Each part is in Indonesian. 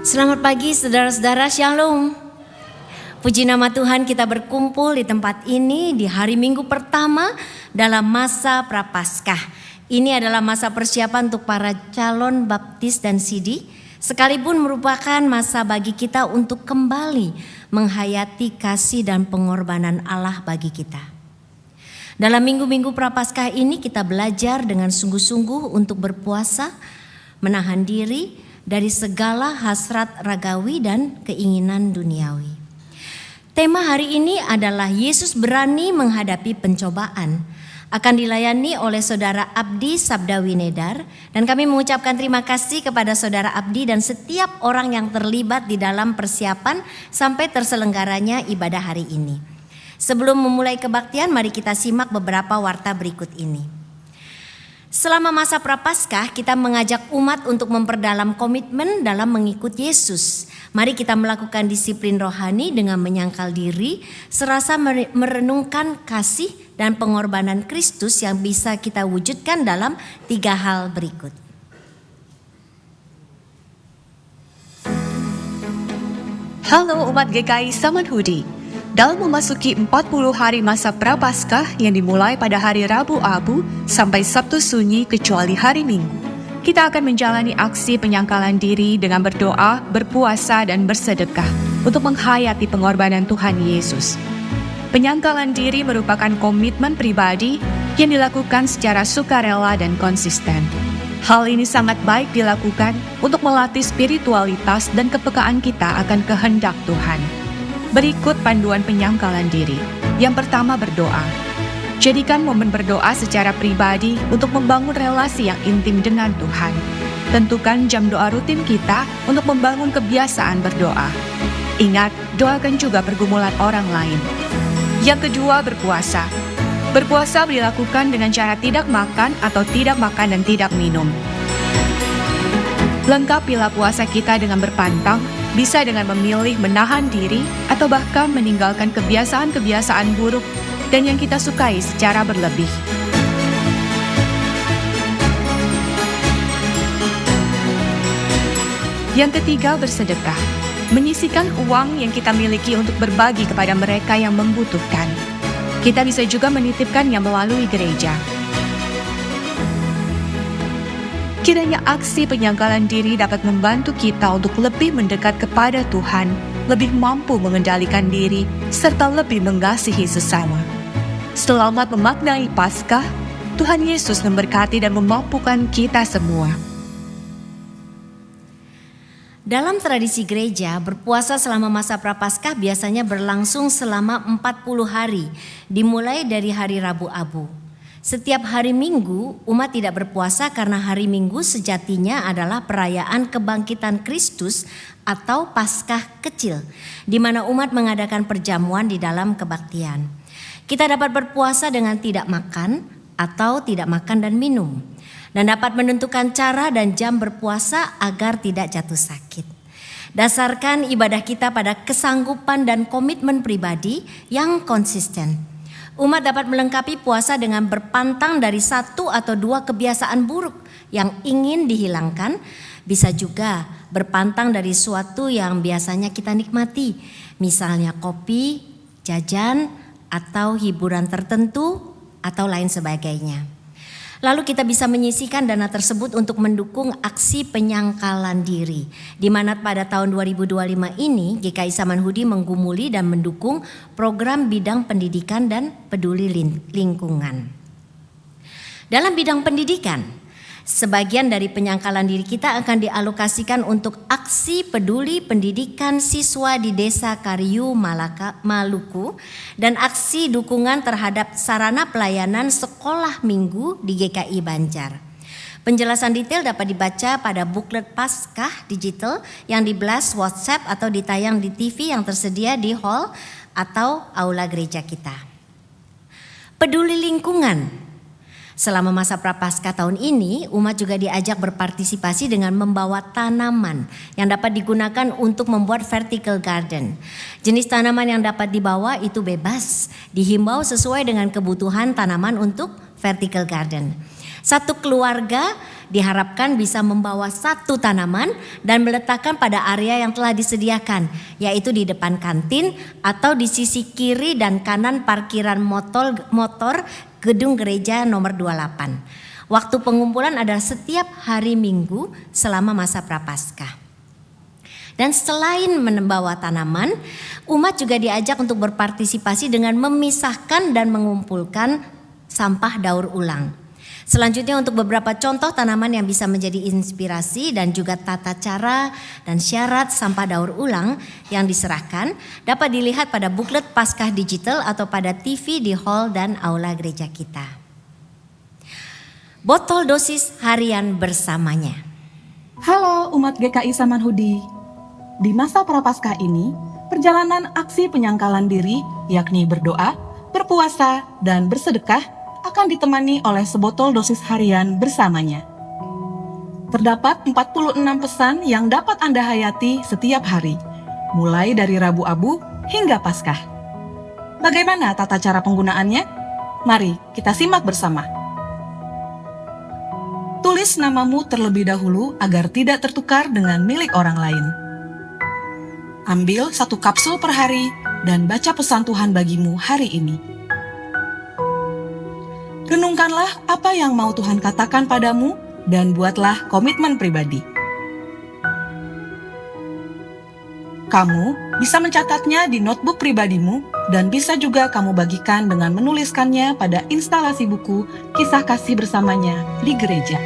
Selamat pagi saudara-saudara, Shalom. Puji nama Tuhan, kita berkumpul di tempat ini di hari Minggu pertama dalam masa Prapaskah. Ini adalah masa persiapan untuk para calon baptis dan sidi, sekalipun merupakan masa bagi kita untuk kembali menghayati kasih dan pengorbanan Allah bagi kita. Dalam minggu-minggu Prapaskah ini kita belajar dengan sungguh-sungguh untuk berpuasa, menahan diri dari segala hasrat ragawi dan keinginan duniawi. Tema hari ini adalah Yesus berani menghadapi pencobaan. Akan dilayani oleh Saudara Abdi Sabdawinedar, dan kami mengucapkan terima kasih kepada Saudara Abdi dan setiap orang yang terlibat di dalam persiapan sampai terselenggaranya ibadah hari ini. Sebelum memulai kebaktian, mari kita simak beberapa warta berikut ini. Selama masa Prapaskah, kita mengajak umat untuk memperdalam komitmen dalam mengikut Yesus. Mari kita melakukan disiplin rohani dengan menyangkal diri, serasa merenungkan kasih dan pengorbanan Kristus yang bisa kita wujudkan dalam 3 hal berikut. Halo umat GKI Samanhudi. Dalam memasuki 40 hari masa Prapaskah yang dimulai pada hari Rabu Abu sampai Sabtu Sunyi kecuali hari Minggu, kita akan menjalani aksi penyangkalan diri dengan berdoa, berpuasa, dan bersedekah untuk menghayati pengorbanan Tuhan Yesus. Penyangkalan diri merupakan komitmen pribadi yang dilakukan secara sukarela dan konsisten. Hal ini sangat baik dilakukan untuk melatih spiritualitas dan kepekaan kita akan kehendak Tuhan. Berikut panduan penyangkalan diri. Yang pertama, berdoa. Jadikan momen berdoa secara pribadi untuk membangun relasi yang intim dengan Tuhan. Tentukan jam doa rutin kita untuk membangun kebiasaan berdoa. Ingat, doakan juga pergumulan orang lain. Yang kedua, berpuasa. Berpuasa dilakukan dengan cara tidak makan atau tidak makan dan tidak minum. Lengkapilah puasa kita dengan berpantang, bisa dengan memilih menahan diri atau bahkan meninggalkan kebiasaan-kebiasaan buruk dan yang kita sukai secara berlebih. Yang ketiga, bersedekah. Menyisihkan uang yang kita miliki untuk berbagi kepada mereka yang membutuhkan. Kita bisa juga menitipkannya melalui gereja. Kiranya aksi penyangkalan diri dapat membantu kita untuk lebih mendekat kepada Tuhan, lebih mampu mengendalikan diri, serta lebih mengasihi sesama. Selamat memaknai Paskah. Tuhan Yesus memberkati dan memampukan kita semua. Dalam tradisi gereja, berpuasa selama masa Prapaskah biasanya berlangsung selama 40 hari, dimulai dari hari Rabu Abu. Setiap hari Minggu, umat tidak berpuasa karena hari Minggu sejatinya adalah perayaan kebangkitan Kristus atau Paskah kecil, di mana umat mengadakan perjamuan di dalam kebaktian. Kita dapat berpuasa dengan tidak makan atau tidak makan dan minum, dan dapat menentukan cara dan jam berpuasa agar tidak jatuh sakit. Dasarkan ibadah kita pada kesanggupan dan komitmen pribadi yang konsisten. Umat dapat melengkapi puasa dengan berpantang dari 1 atau 2 kebiasaan buruk yang ingin dihilangkan. Bisa juga berpantang dari suatu yang biasanya kita nikmati, misalnya kopi, jajan, atau hiburan tertentu, atau lain sebagainya. Lalu kita bisa menyisihkan dana tersebut untuk mendukung aksi penyangkalan diri, di mana pada tahun 2025 ini GKI Samanhudi menggumuli dan mendukung program bidang pendidikan dan peduli lingkungan. Dalam bidang pendidikan, sebagian dari penyangkalan diri kita akan dialokasikan untuk aksi peduli pendidikan siswa di Desa Kariu, Maluku, dan aksi dukungan terhadap sarana pelayanan sekolah minggu di GKI Banjar. Penjelasan detail dapat dibaca pada buklet Paskah digital yang di blast WhatsApp atau ditayang di TV yang tersedia di hall atau aula gereja kita. Peduli lingkungan. Selama masa Prapaskah tahun ini, umat juga diajak berpartisipasi dengan membawa tanaman yang dapat digunakan untuk membuat vertical garden. Jenis tanaman yang dapat dibawa itu bebas, dihimbau sesuai dengan kebutuhan tanaman untuk vertical garden. Satu keluarga diharapkan bisa membawa satu tanaman dan meletakkan pada area yang telah disediakan, yaitu di depan kantin atau di sisi kiri dan kanan parkiran motor gedung gereja nomor 28. Waktu pengumpulan adalah setiap hari Minggu selama masa Prapaskah. Dan selain membawa tanaman, umat juga diajak untuk berpartisipasi dengan memisahkan dan mengumpulkan sampah daur ulang. Selanjutnya untuk beberapa contoh tanaman yang bisa menjadi inspirasi dan juga tata cara dan syarat sampah daur ulang yang diserahkan dapat dilihat pada buklet Paskah digital atau pada TV di hall dan aula gereja kita. Botol dosis harian bersamanya. Halo umat GKI Samanhudi. Di masa Prapaskah ini, perjalanan aksi penyangkalan diri yakni berdoa, berpuasa, dan bersedekah akan ditemani oleh sebotol dosis harian bersamanya. Terdapat 46 pesan yang dapat Anda hayati setiap hari, mulai dari Rabu Abu hingga Paskah. Bagaimana tata cara penggunaannya? Mari kita simak bersama. Tulis namamu terlebih dahulu agar tidak tertukar dengan milik orang lain. Ambil 1 kapsul per hari dan baca pesan Tuhan bagimu hari ini. Renungkanlah apa yang mau Tuhan katakan padamu dan buatlah komitmen pribadi. Kamu bisa mencatatnya di notebook pribadimu dan bisa juga kamu bagikan dengan menuliskannya pada instalasi buku kisah kasih bersamanya di gereja.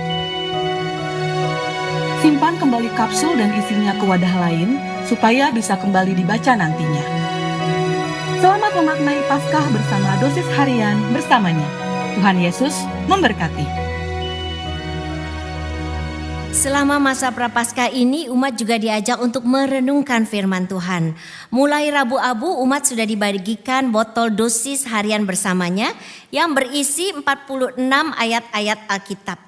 Simpan kembali kapsul dan isinya ke wadah lain supaya bisa kembali dibaca nantinya. Selamat memaknai Paskah bersama dosis harian bersamanya. Tuhan Yesus memberkati. Selama masa Prapaskah ini umat juga diajak untuk merenungkan firman Tuhan. Mulai Rabu Abu umat sudah dibagikan botol dosis harian bersamanya yang berisi 46 ayat-ayat Alkitab.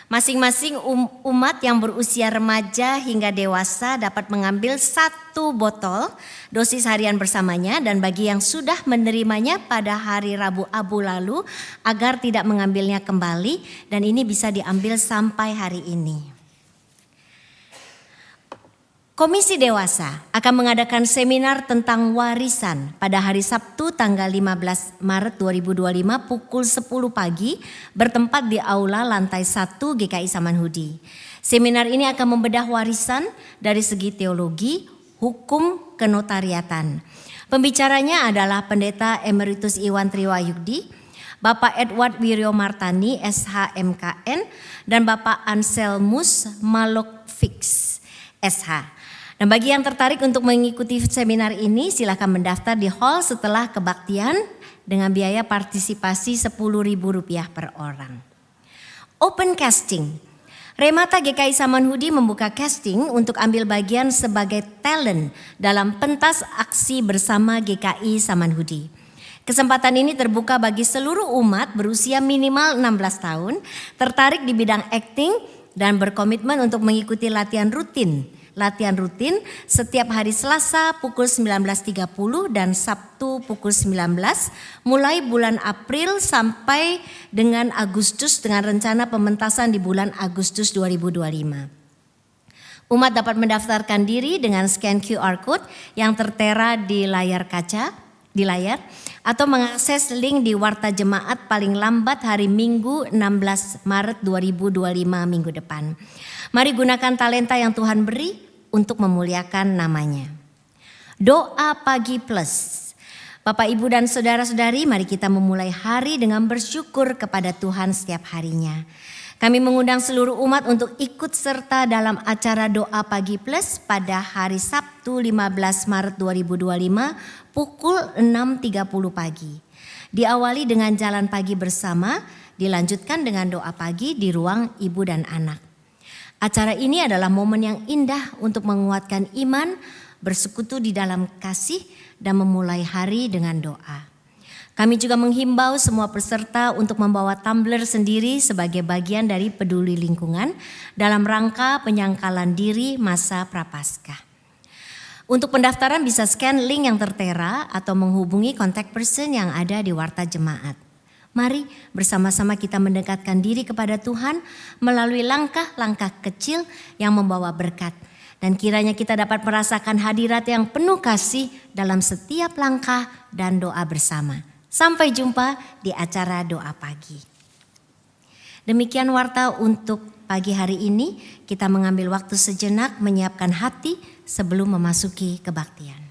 Masing-masing umat yang berusia remaja hingga dewasa dapat mengambil 1 botol dosis harian bersamanya, dan bagi yang sudah menerimanya pada hari Rabu Abu lalu agar tidak mengambilnya kembali, dan ini bisa diambil sampai hari ini. Komisi Dewasa akan mengadakan seminar tentang warisan pada hari Sabtu tanggal 15 Maret 2025 pukul 10 pagi bertempat di aula lantai 1 GKI Samanhudi. Seminar ini akan membedah warisan dari segi teologi, hukum, kenotariatan. Pembicaranya adalah Pendeta Emeritus Iwan Triwayudi, Bapak Edward Wiryo Martani SHMKN, dan Bapak Anselmus Malokfix SH. Dan bagi yang tertarik untuk mengikuti seminar ini, silakan mendaftar di hall setelah kebaktian dengan biaya partisipasi Rp10.000 per orang. Open casting. Remata GKI Samanhudi membuka casting untuk ambil bagian sebagai talent dalam pentas aksi bersama GKI Samanhudi. Kesempatan ini terbuka bagi seluruh umat berusia minimal 16 tahun, tertarik di bidang acting dan berkomitmen untuk mengikuti latihan rutin setiap hari Selasa pukul 19.30 dan Sabtu pukul 19 mulai bulan April sampai dengan Agustus, dengan rencana pementasan di bulan Agustus 2025. Umat dapat mendaftarkan diri dengan scan QR code yang tertera di layar kaca atau mengakses link di Warta Jemaat paling lambat hari Minggu 16 Maret 2025 minggu depan. Mari gunakan talenta yang Tuhan beri untuk memuliakan namanya. Doa pagi plus. Bapak, Ibu, dan saudara-saudari, mari kita memulai hari dengan bersyukur kepada Tuhan setiap harinya. Kami mengundang seluruh umat untuk ikut serta dalam acara Doa Pagi Plus pada hari Sabtu 15 Maret 2025 pukul 6.30 pagi. Diawali dengan jalan pagi bersama, dilanjutkan dengan doa pagi di ruang ibu dan anak. Acara ini adalah momen yang indah untuk menguatkan iman, bersekutu di dalam kasih, dan memulai hari dengan doa. Kami juga menghimbau semua peserta untuk membawa tumbler sendiri sebagai bagian dari peduli lingkungan dalam rangka penyangkalan diri masa Prapaskah. Untuk pendaftaran bisa scan link yang tertera atau menghubungi kontak person yang ada di Warta Jemaat. Mari bersama-sama kita mendekatkan diri kepada Tuhan melalui langkah-langkah kecil yang membawa berkat. Dan kiranya kita dapat merasakan hadirat yang penuh kasih dalam setiap langkah dan doa bersama. Sampai jumpa di acara doa pagi. Demikian warta untuk pagi hari ini. Kita mengambil waktu sejenak menyiapkan hati sebelum memasuki kebaktian.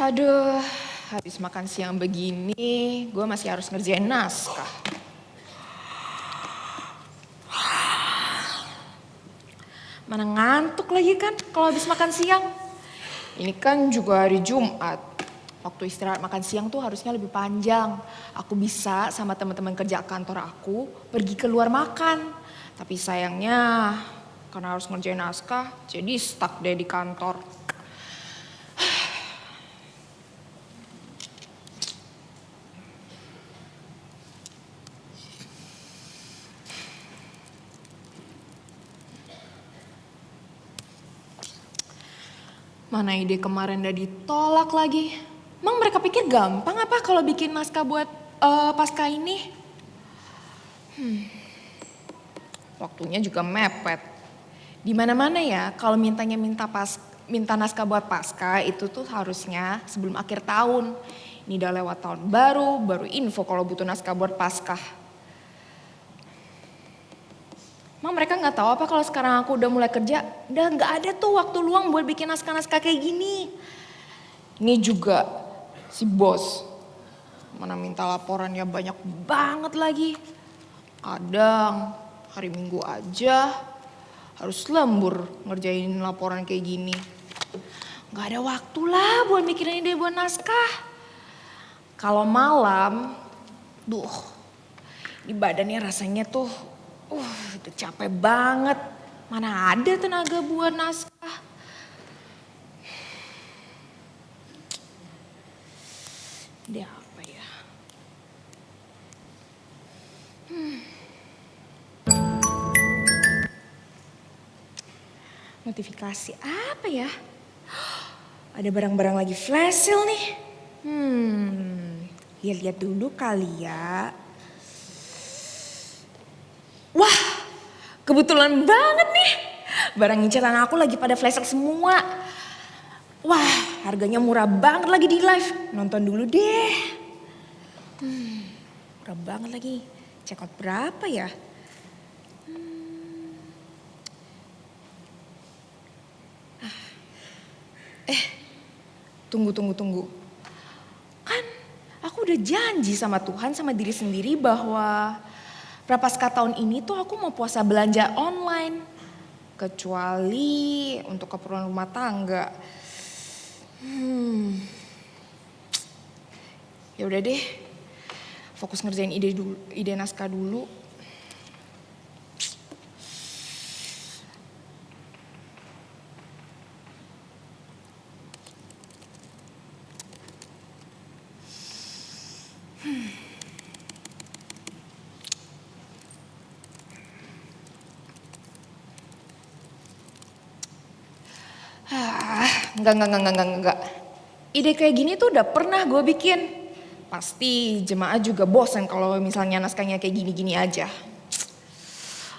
Aduh, habis makan siang begini, gue masih harus ngerjain naskah. Mana ngantuk lagi kan kalau habis makan siang. Ini kan juga hari Jumat. Waktu istirahat makan siang tuh harusnya lebih panjang. Aku bisa sama teman-teman kerja kantor aku pergi keluar makan. Tapi sayangnya karena harus ngerjain naskah, jadi stuck deh di kantor. Mana ide kemarin udah ditolak lagi. Emang mereka pikir gampang apa kalau bikin naskah buat pasca ini? Waktunya juga mepet. Di mana-mana ya kalau minta naskah buat pasca itu tuh harusnya sebelum akhir tahun. Ini udah lewat tahun baru info kalau butuh naskah buat pasca. Emang mereka nggak tahu apa kalau sekarang aku udah mulai kerja, udah nggak ada tuh waktu luang buat bikin naskah-naskah kayak gini. Ini juga si bos, mana minta laporannya banyak banget lagi. Kadang hari Minggu aja harus lembur ngerjain laporan kayak gini. Nggak ada waktu lah buat mikirin ide buat naskah. Kalau malam, di badannya rasanya tuh udah capek banget. Mana ada tenaga buat naskah. Dia apa ya? Notifikasi apa ya? Ada barang-barang lagi flash sale nih. Lihat-lihat dulu kali ya. Wah, kebetulan banget nih. Barang inceran aku lagi pada flash sale semua. Wah, harganya murah banget lagi di live. Nonton dulu deh. Murah banget lagi. Check out berapa ya? Tunggu. Kan aku udah janji sama Tuhan sama diri sendiri bahwa Prapaskah tahun ini tuh aku mau puasa belanja online. Kecuali untuk keperluan rumah tangga. Ya udah deh. Fokus ngerjain ide naskah dulu. Enggak. Ide kayak gini tuh udah pernah gue bikin. Pasti jemaat juga bosan kalau misalnya naskahnya kayak gini-gini aja.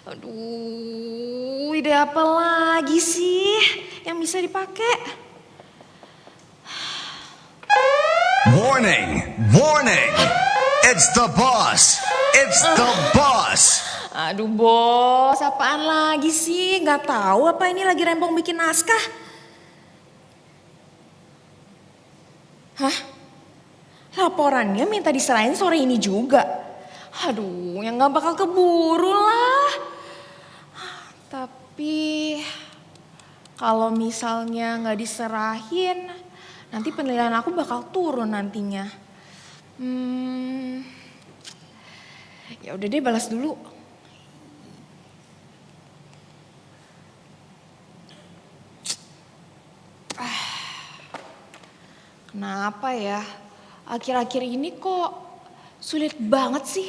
Aduh, ide apa lagi sih yang bisa dipakai? Warning! Warning! It's the boss! It's the boss! Aduh bos, apaan lagi sih? Gak tahu apa ini lagi rempong bikin naskah? Hah? Laporannya minta diserahin sore ini juga? Aduh, yang gak bakal keburu lah. Tapi kalau misalnya gak diserahin, nanti penilaian aku bakal turun nantinya. Ya udah deh, balas dulu. Kenapa ya? Akhir-akhir ini kok sulit banget sih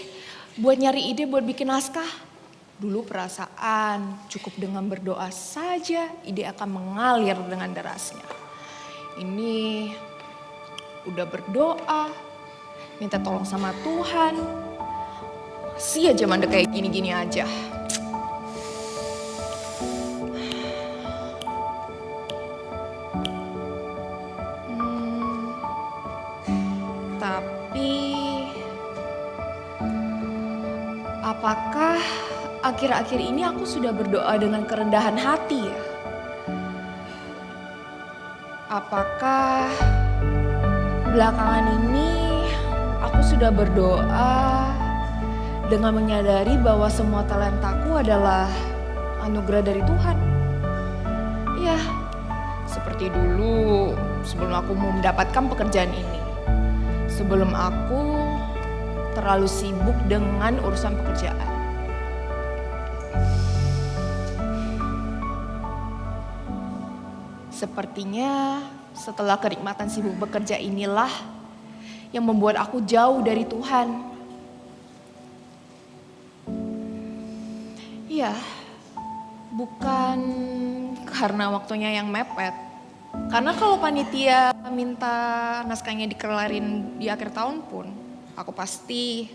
buat nyari ide buat bikin naskah. Dulu perasaan cukup dengan berdoa saja ide akan mengalir dengan derasnya. Ini udah berdoa, minta tolong sama Tuhan, masih aja mandek kayak gini-gini aja. Tapi apakah akhir-akhir ini aku sudah berdoa dengan kerendahan hati ya? Apakah belakangan ini aku sudah berdoa dengan menyadari bahwa semua talentaku adalah anugerah dari Tuhan? Ya, seperti dulu sebelum aku mau mendapatkan pekerjaan ini. Sebelum aku terlalu sibuk dengan urusan pekerjaan. Sepertinya setelah kenikmatan sibuk bekerja inilah yang membuat aku jauh dari Tuhan. Ya, bukan karena waktunya yang mepet. Karena kalau panitia minta naskahnya dikelarin di akhir tahun pun, aku pasti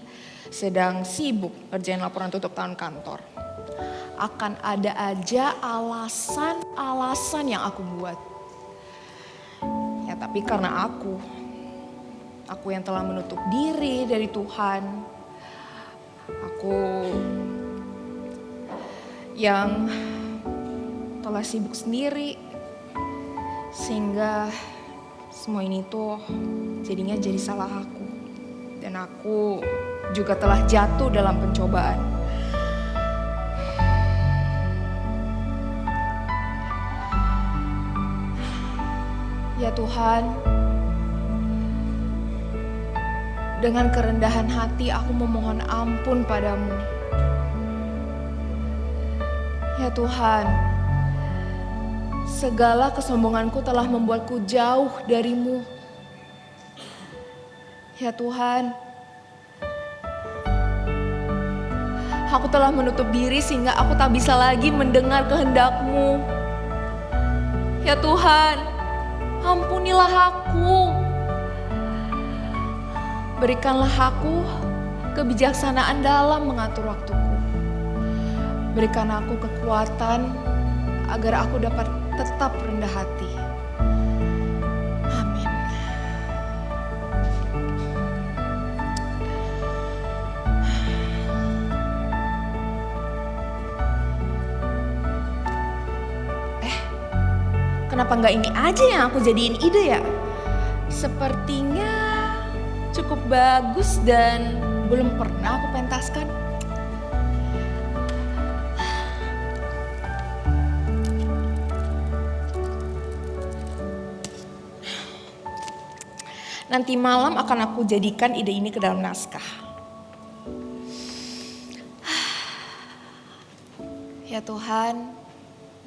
sedang sibuk kerjain laporan tutup tahun kantor. Akan ada aja alasan-alasan yang aku buat. Ya tapi karena aku yang telah menutup diri dari Tuhan. Aku yang telah sibuk sendiri. Sehingga semua ini tuh jadinya jadi salah aku. Dan aku juga telah jatuh dalam pencobaan. Ya Tuhan, dengan kerendahan hati aku memohon ampun padamu. Ya Tuhan, segala kesombonganku telah membuatku jauh darimu. Ya Tuhan, aku telah menutup diri sehingga aku tak bisa lagi mendengar kehendak-Mu. Ya Tuhan, ampunilah aku. Berikanlah aku kebijaksanaan dalam mengatur waktuku. Berikan aku kekuatan agar aku dapat tetap rendah hati. Amin. Kenapa nggak ini aja yang aku jadiin ide ya? Sepertinya cukup bagus dan belum pernah aku pentaskan. Nanti malam akan aku jadikan ide ini ke dalam naskah. Ya Tuhan,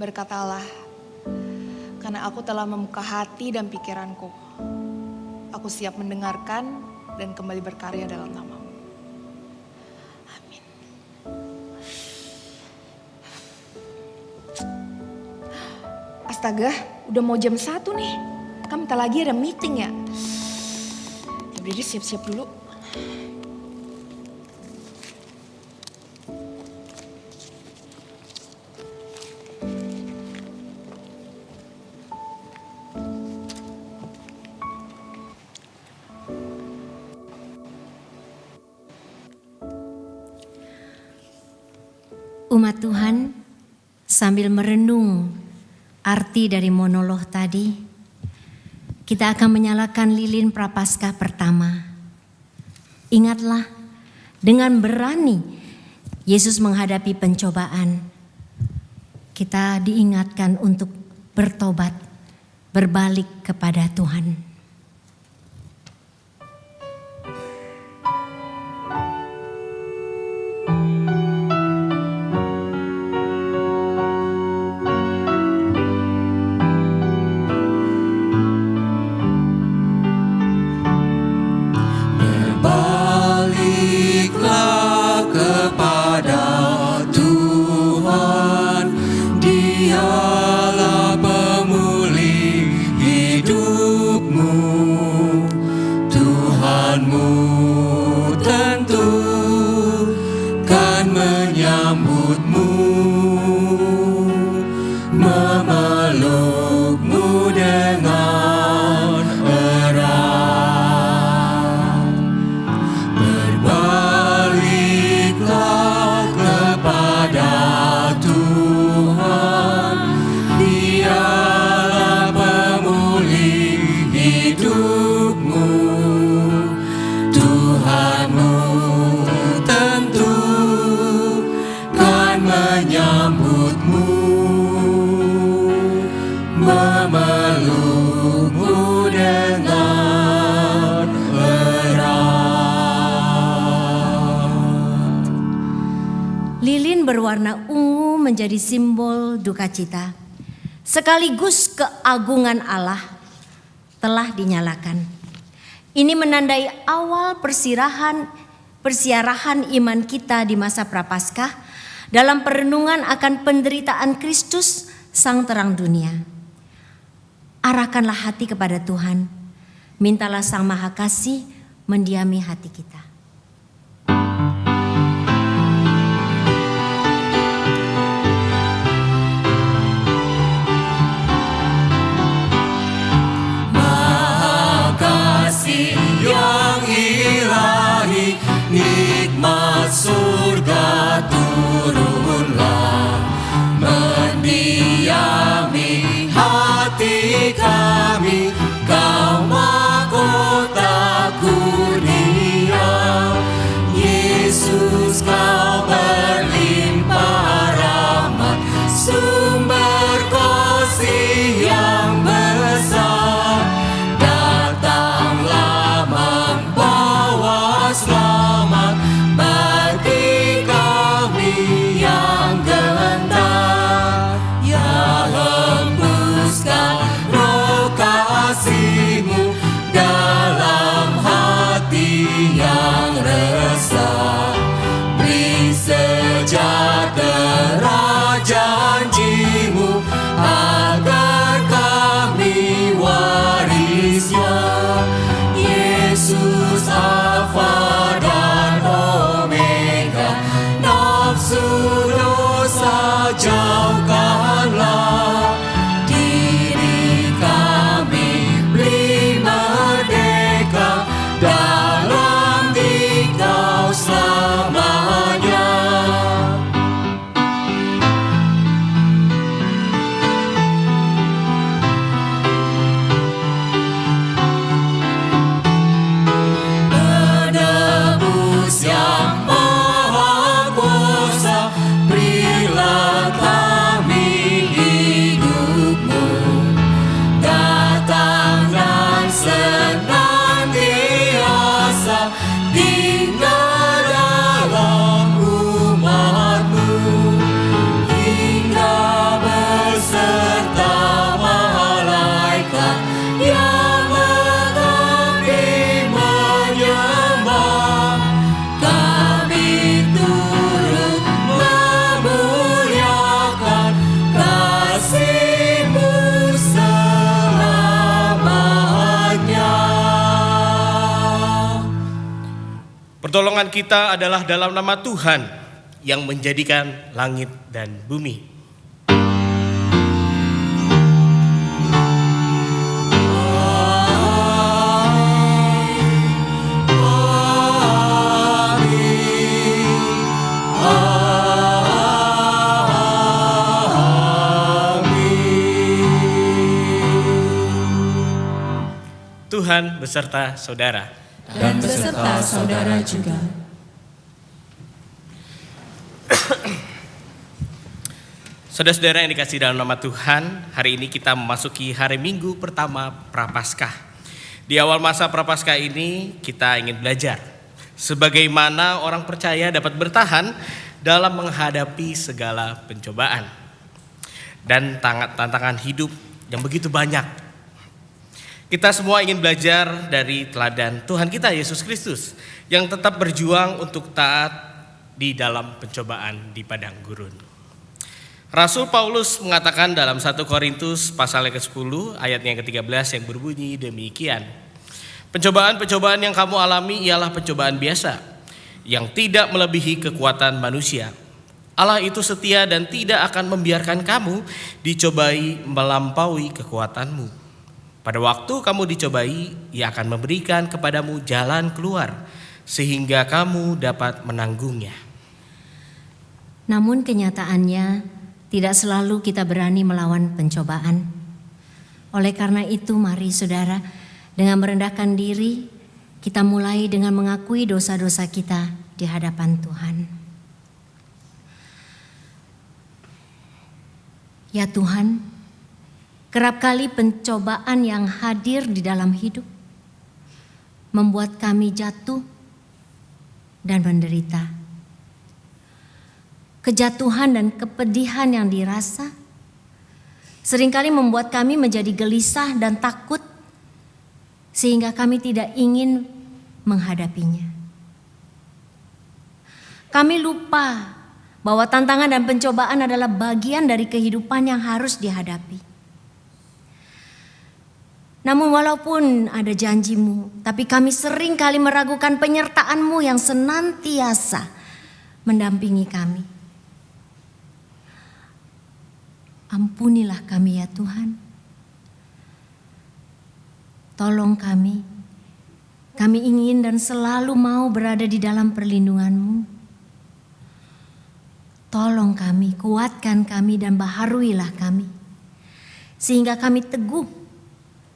berkatalah, karena aku telah membuka hati dan pikiranku. Aku siap mendengarkan dan kembali berkarya dalam nama-Mu. Amin. Astaga, Udah mau jam 1 nih. Kan bentar lagi ada meeting ya. Jadi siap-siap dulu. Umat Tuhan, sambil merenung arti dari monolog tadi, kita akan menyalakan lilin Prapaskah pertama. Ingatlah, dengan berani Yesus menghadapi pencobaan, kita diingatkan untuk bertobat, berbalik kepada Tuhan. Berbaliklah kepada Tuhan, Dialah pemulih hidupmu. Tuhanmu tentu kan menyambutmu, memelukmu dengan erat. Berbaliklah kepada Tuhan, Dialah pemulih hidupmu. Tuhanmu tentu kan menyambutmu, memelukmu dengan erat. Lilin berwarna ungu menjadi simbol duka cita, sekaligus keagungan Allah telah dinyalakan. Ini menandai awal persiarahan iman kita di masa Prapaskah dalam perenungan akan penderitaan Kristus, Sang Terang Dunia. Arahkanlah hati kepada Tuhan, mintalah Sang Maha Kasih mendiami hati kita. Kasih yang ilahi, nikmat surga turunlah, mendiami hati kami, Kau mahkota kurnia. Pertolongan kita adalah dalam nama Tuhan yang menjadikan langit dan bumi. Tuhan beserta saudara. Dan beserta saudara juga. Saudara-saudara yang dikasihi dalam nama Tuhan, hari ini kita memasuki hari Minggu pertama Prapaskah. Di awal masa Prapaskah ini kita ingin belajar sebagaimana orang percaya dapat bertahan dalam menghadapi segala pencobaan dan tantangan hidup yang begitu banyak. Kita semua ingin belajar dari teladan Tuhan kita Yesus Kristus yang tetap berjuang untuk taat di dalam pencobaan di padang gurun. Rasul Paulus mengatakan dalam 1 Korintus pasal yang ke-10 ayatnya yang ke-13 yang berbunyi demikian. Pencobaan-pencobaan yang kamu alami ialah pencobaan biasa yang tidak melebihi kekuatan manusia. Allah itu setia dan tidak akan membiarkan kamu dicobai melampaui kekuatanmu. Pada waktu kamu dicobai, Ia akan memberikan kepadamu jalan keluar sehingga kamu dapat menanggungnya. Namun kenyataannya tidak selalu kita berani melawan pencobaan. Oleh karena itu mari saudara, dengan merendahkan diri, kita mulai dengan mengakui dosa-dosa kita di hadapan Tuhan. Ya Tuhan, kerap kali pencobaan yang hadir di dalam hidup membuat kami jatuh dan menderita. Kejatuhan dan kepedihan yang dirasa seringkali membuat kami menjadi gelisah dan takut sehingga kami tidak ingin menghadapinya. Kami lupa bahwa tantangan dan pencobaan adalah bagian dari kehidupan yang harus dihadapi. Namun walaupun ada janji-Mu, tapi kami sering kali meragukan penyertaan-Mu yang senantiasa mendampingi kami. Ampunilah kami ya Tuhan. Tolong kami. Kami ingin dan selalu mau berada di dalam perlindungan-Mu. Tolong kami, kuatkan kami dan baharuilah kami. Sehingga kami teguh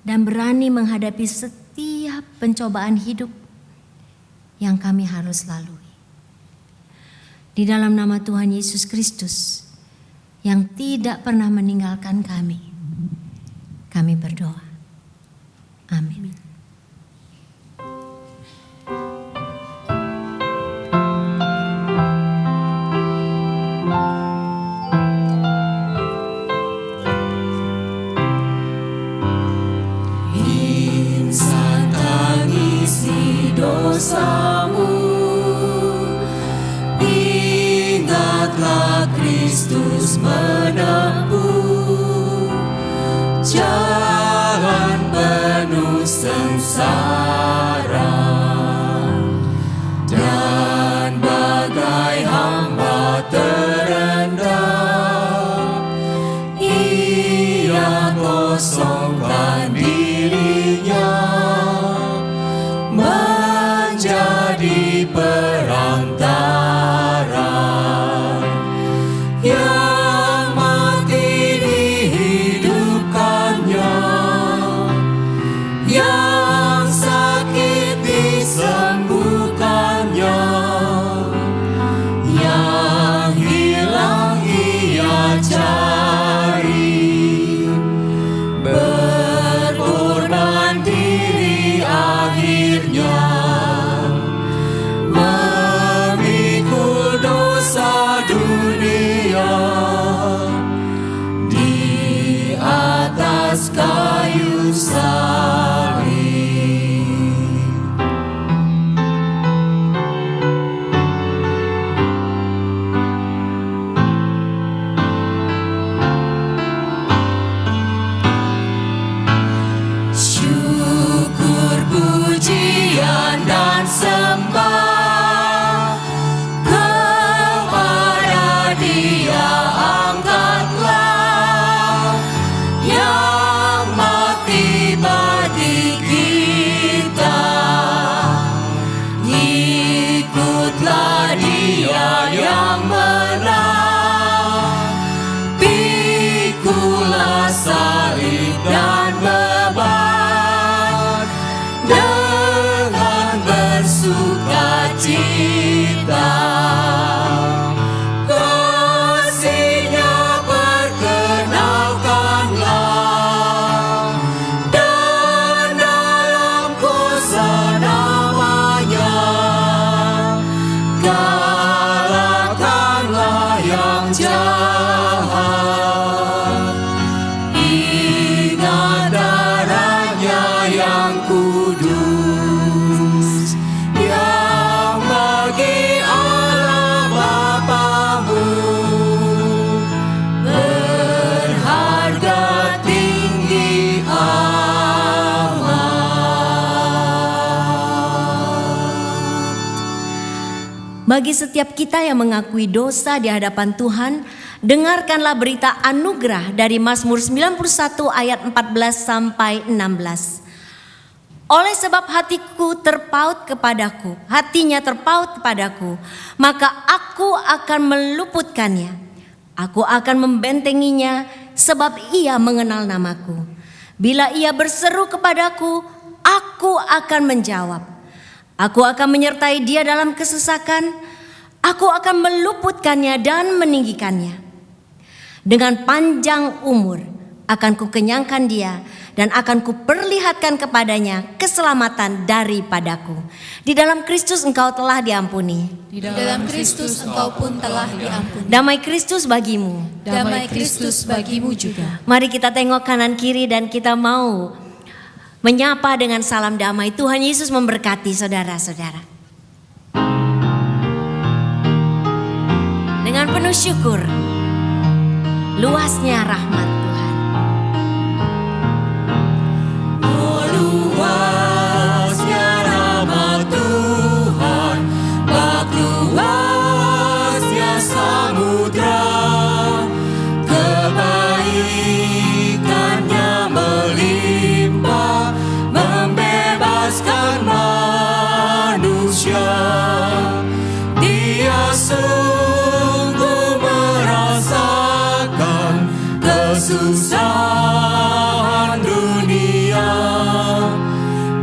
dan berani menghadapi setiap pencobaan hidup yang kami harus lalui. Di dalam nama Tuhan Yesus Kristus yang tidak pernah meninggalkan kami berdoa. Amin. Dosamu, ingatlah Kristus menempuh jalan penuh sengsara dan bagai hamba terendah Ia kosongkan dirinya menjadi perantara yang mati dihidupkannya, yang yang kudus, yang bagi Allah Bapamu berharga tinggi amat. Bagi setiap kita yang mengakui dosa di hadapan Tuhan, dengarkanlah berita anugerah dari Mazmur 91 ayat 14 sampai 16. Oleh sebab hatinya terpaut kepadaku, maka aku akan meluputkannya. Aku akan membentenginya sebab ia mengenal namaku. Bila ia berseru kepadaku, aku akan menjawab. Aku akan menyertai dia dalam kesesakan. Aku akan meluputkannya dan meninggikannya. Dengan panjang umur akan kukenyangkan dia dan akan kuperlihatkan kepadanya keselamatan daripadaku. Di dalam Kristus engkau telah diampuni. Di dalam Kristus engkau pun telah diampuni. Damai Kristus bagimu. Damai Kristus bagimu juga. Mari kita tengok kanan kiri dan kita mau menyapa dengan salam damai. Tuhan Yesus memberkati saudara-saudara. Dengan penuh syukur, luasnya rahmat Tuhan. Luasnya rahmat Tuhan, bak luasnya samudra, kebaikannya melimpah, membebaskan manusia. Dia sungguh merasakan kesusahan dunia.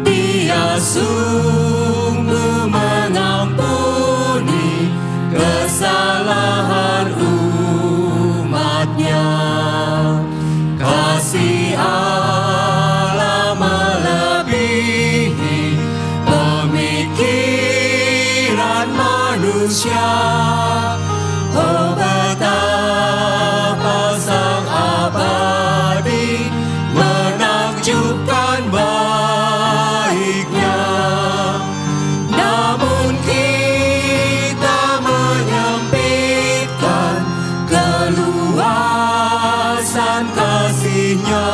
Dia sungguh mengampuni kesalahan umatnya. Kasih Allah melebihi pemikiran manusia. Oh, betapa sang abadi menakjubkan baiknya. Namun kita menyempitkan keluasan kasih-Nya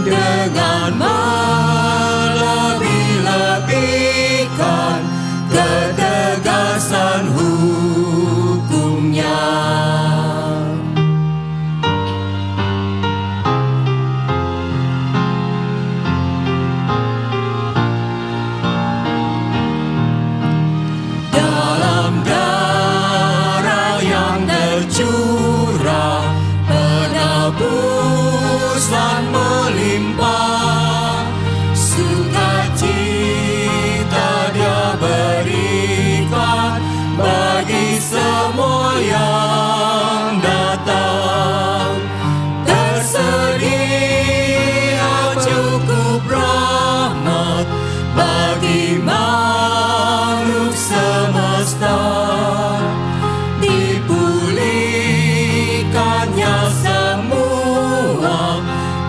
dengan melebih-lebihkan ketegasan hukum-Nya. Dalam darah yang tercurah, penebusan melimpah, sukacita Dia berikan bagi semua yang datang. Tersedia cukup rahmat bagi makhluk semesta. Dipulihkannya semua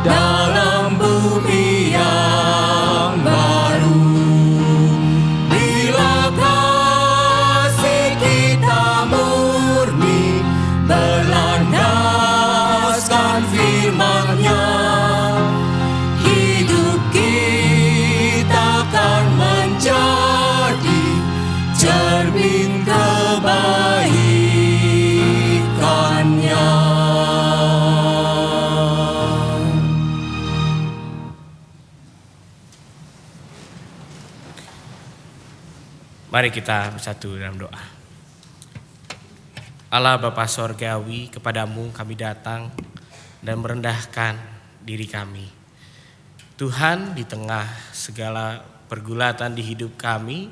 dalam bumi yang baru. Bila kasih kita murni berlandaskan firman-Nya, hidup kita akan menjadi cermin kebaikan-Nya. Mari kita bersatu dalam doa. Allah Bapa Sorgawi, kepadamu kami datang dan merendahkan diri kami. Tuhan, di tengah segala pergulatan di hidup kami,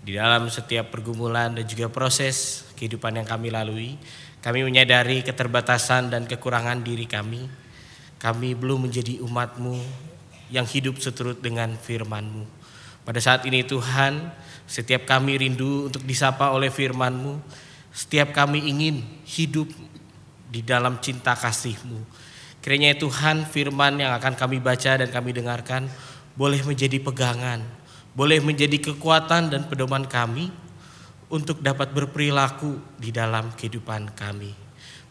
di dalam setiap pergumulan dan juga proses kehidupan yang kami lalui, kami menyadari keterbatasan dan kekurangan diri kami. Kami belum menjadi umat-Mu yang hidup seturut dengan firman-Mu. Pada saat ini Tuhan, setiap kami rindu untuk disapa oleh firman-Mu. Setiap kami ingin hidup di dalam cinta kasih-Mu. Kiranya Tuhan, firman yang akan kami baca dan kami dengarkan boleh menjadi pegangan, boleh menjadi kekuatan dan pedoman kami untuk dapat berperilaku di dalam kehidupan kami.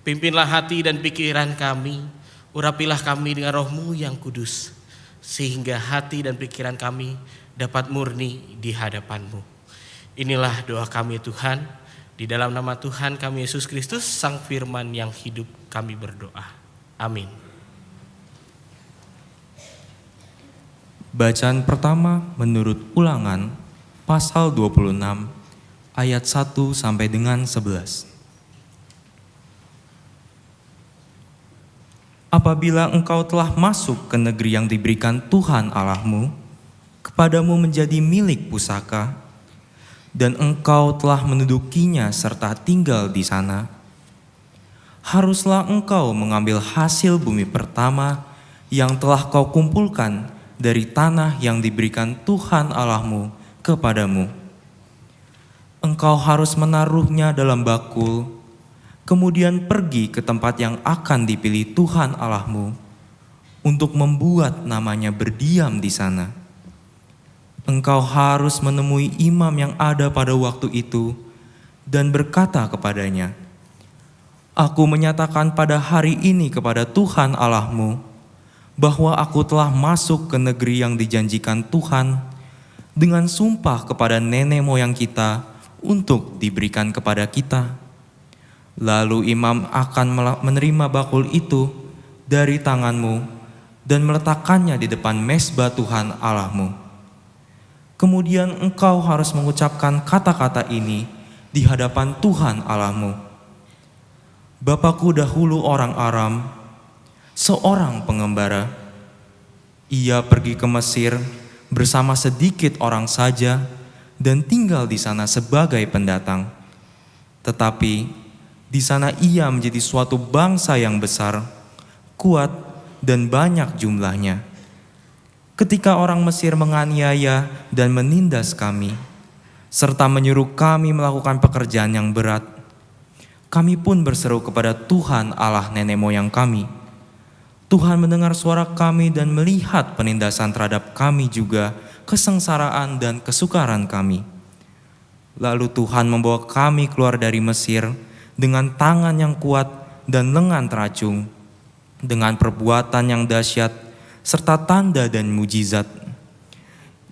Pimpinlah hati dan pikiran kami, urapilah kami dengan Roh-Mu yang kudus, sehingga hati dan pikiran kami dapat murni di hadapan-Mu. Inilah doa kami Tuhan, di dalam nama Tuhan kami Yesus Kristus, Sang Firman yang hidup kami berdoa. Amin. Bacaan pertama menurut Ulangan pasal 26 ayat 1 sampai dengan 11. Apabila engkau telah masuk ke negeri yang diberikan Tuhan Allahmu, kepadamu menjadi milik pusaka, dan engkau telah mendudukinya serta tinggal di sana, haruslah engkau mengambil hasil bumi pertama yang telah kau kumpulkan dari tanah yang diberikan Tuhan Allahmu kepadamu. Engkau harus menaruhnya dalam bakul, kemudian pergi ke tempat yang akan dipilih Tuhan Allahmu untuk membuat namanya berdiam di sana. Engkau harus menemui imam yang ada pada waktu itu dan berkata kepadanya, Aku menyatakan pada hari ini kepada Tuhan Allahmu bahwa aku telah masuk ke negeri yang dijanjikan Tuhan dengan sumpah kepada nenek moyang kita untuk diberikan kepada kita. Lalu imam akan menerima bakul itu dari tanganmu dan meletakkannya di depan mezbah Tuhan Allahmu. Kemudian engkau harus mengucapkan kata-kata ini di hadapan Tuhan Allahmu. Bapakku dahulu orang Aram, seorang pengembara. Ia pergi ke Mesir bersama sedikit orang saja dan tinggal di sana sebagai pendatang. Tetapi di sana ia menjadi suatu bangsa yang besar, kuat dan banyak jumlahnya. Ketika orang Mesir menganiaya dan menindas kami, serta menyuruh kami melakukan pekerjaan yang berat, kami pun berseru kepada Tuhan Allah nenek moyang kami. Tuhan mendengar suara kami dan melihat penindasan terhadap kami juga, kesengsaraan dan kesukaran kami. Lalu Tuhan membawa kami keluar dari Mesir dengan tangan yang kuat dan lengan teracung, dengan perbuatan yang dahsyat, serta tanda dan mujizat.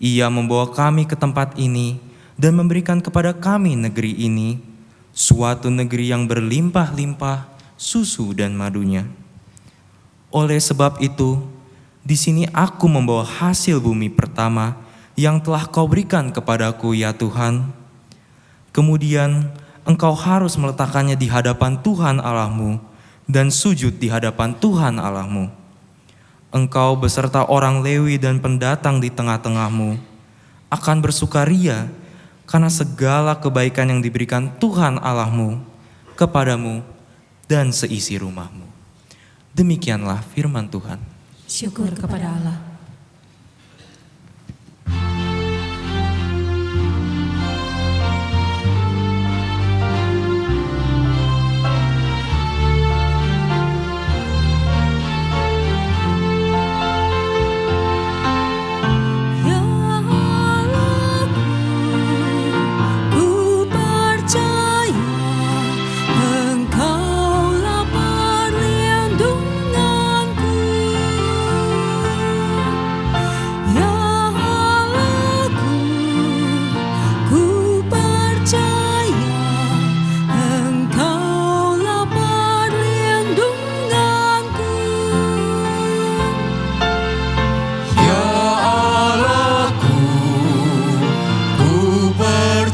Ia membawa kami ke tempat ini dan memberikan kepada kami negeri ini, suatu negeri yang berlimpah-limpah susu dan madunya. Oleh sebab itu, di sini aku membawa hasil bumi pertama yang telah kau berikan kepadaku ya Tuhan. Kemudian engkau harus meletakkannya di hadapan Tuhan Allahmu dan sujud di hadapan Tuhan Allahmu. Engkau beserta orang Lewi dan pendatang di tengah-tengahmu akan bersukaria karena segala kebaikan yang diberikan Tuhan Allahmu kepadamu dan seisi rumahmu. Demikianlah firman Tuhan. Syukur kepada Allah.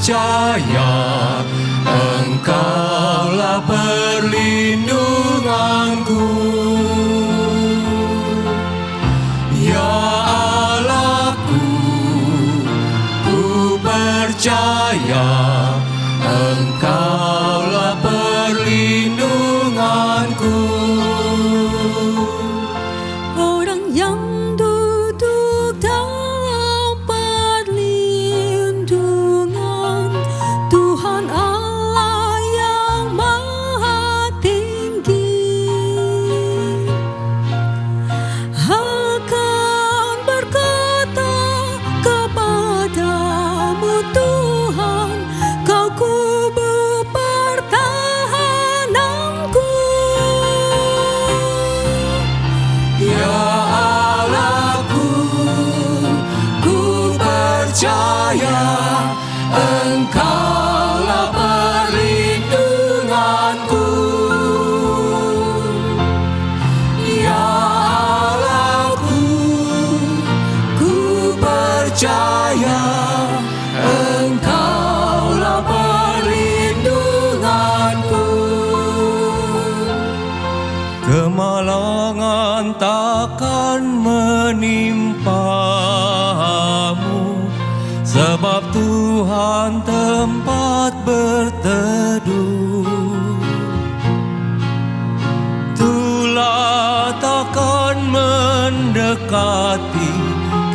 percaya Engkaulah perlindunganku. Ya Allahku, ku percaya Engkaulah perlindunganku. Orang yang duduk dalam perlindungan Tuhan Allah yang Maha Tinggi akan berkata percaya Engkaulah perlindunganku. Ya Allahku, ku percaya Engkaulah perlindunganku. Kemalangan takkan menimpamu, sebab Tuhan tempat berteduh. Tulah takkan mendekati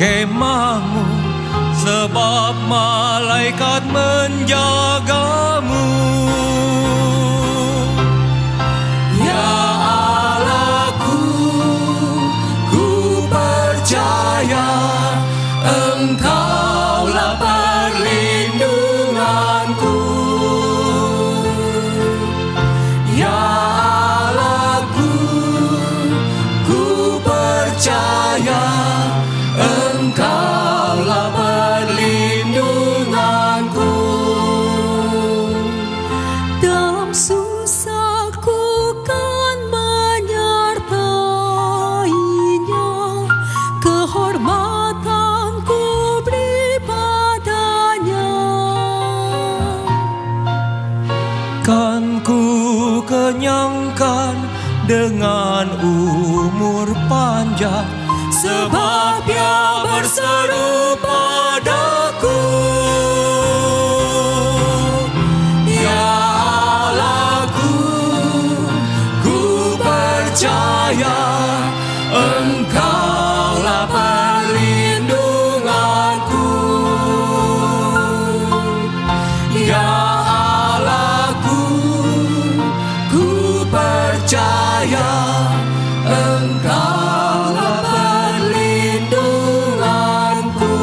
kemahmu, sebab malaikat menjagamu. Ya Allahku, ku percaya Engkaulah perlindunganku. Ya Allahku, ku percaya Engkaulah perlindunganku. Dalam susahku kan menyertainya, kehormatanku beri padanya. Kan ku kenyangkan dengan umur panjang, sebab Dia berseru padaku. Ya Allahku, ku percaya Engkaulah perlindunganku. Ya Allahku, ku percaya Engkaulah perlindunganku.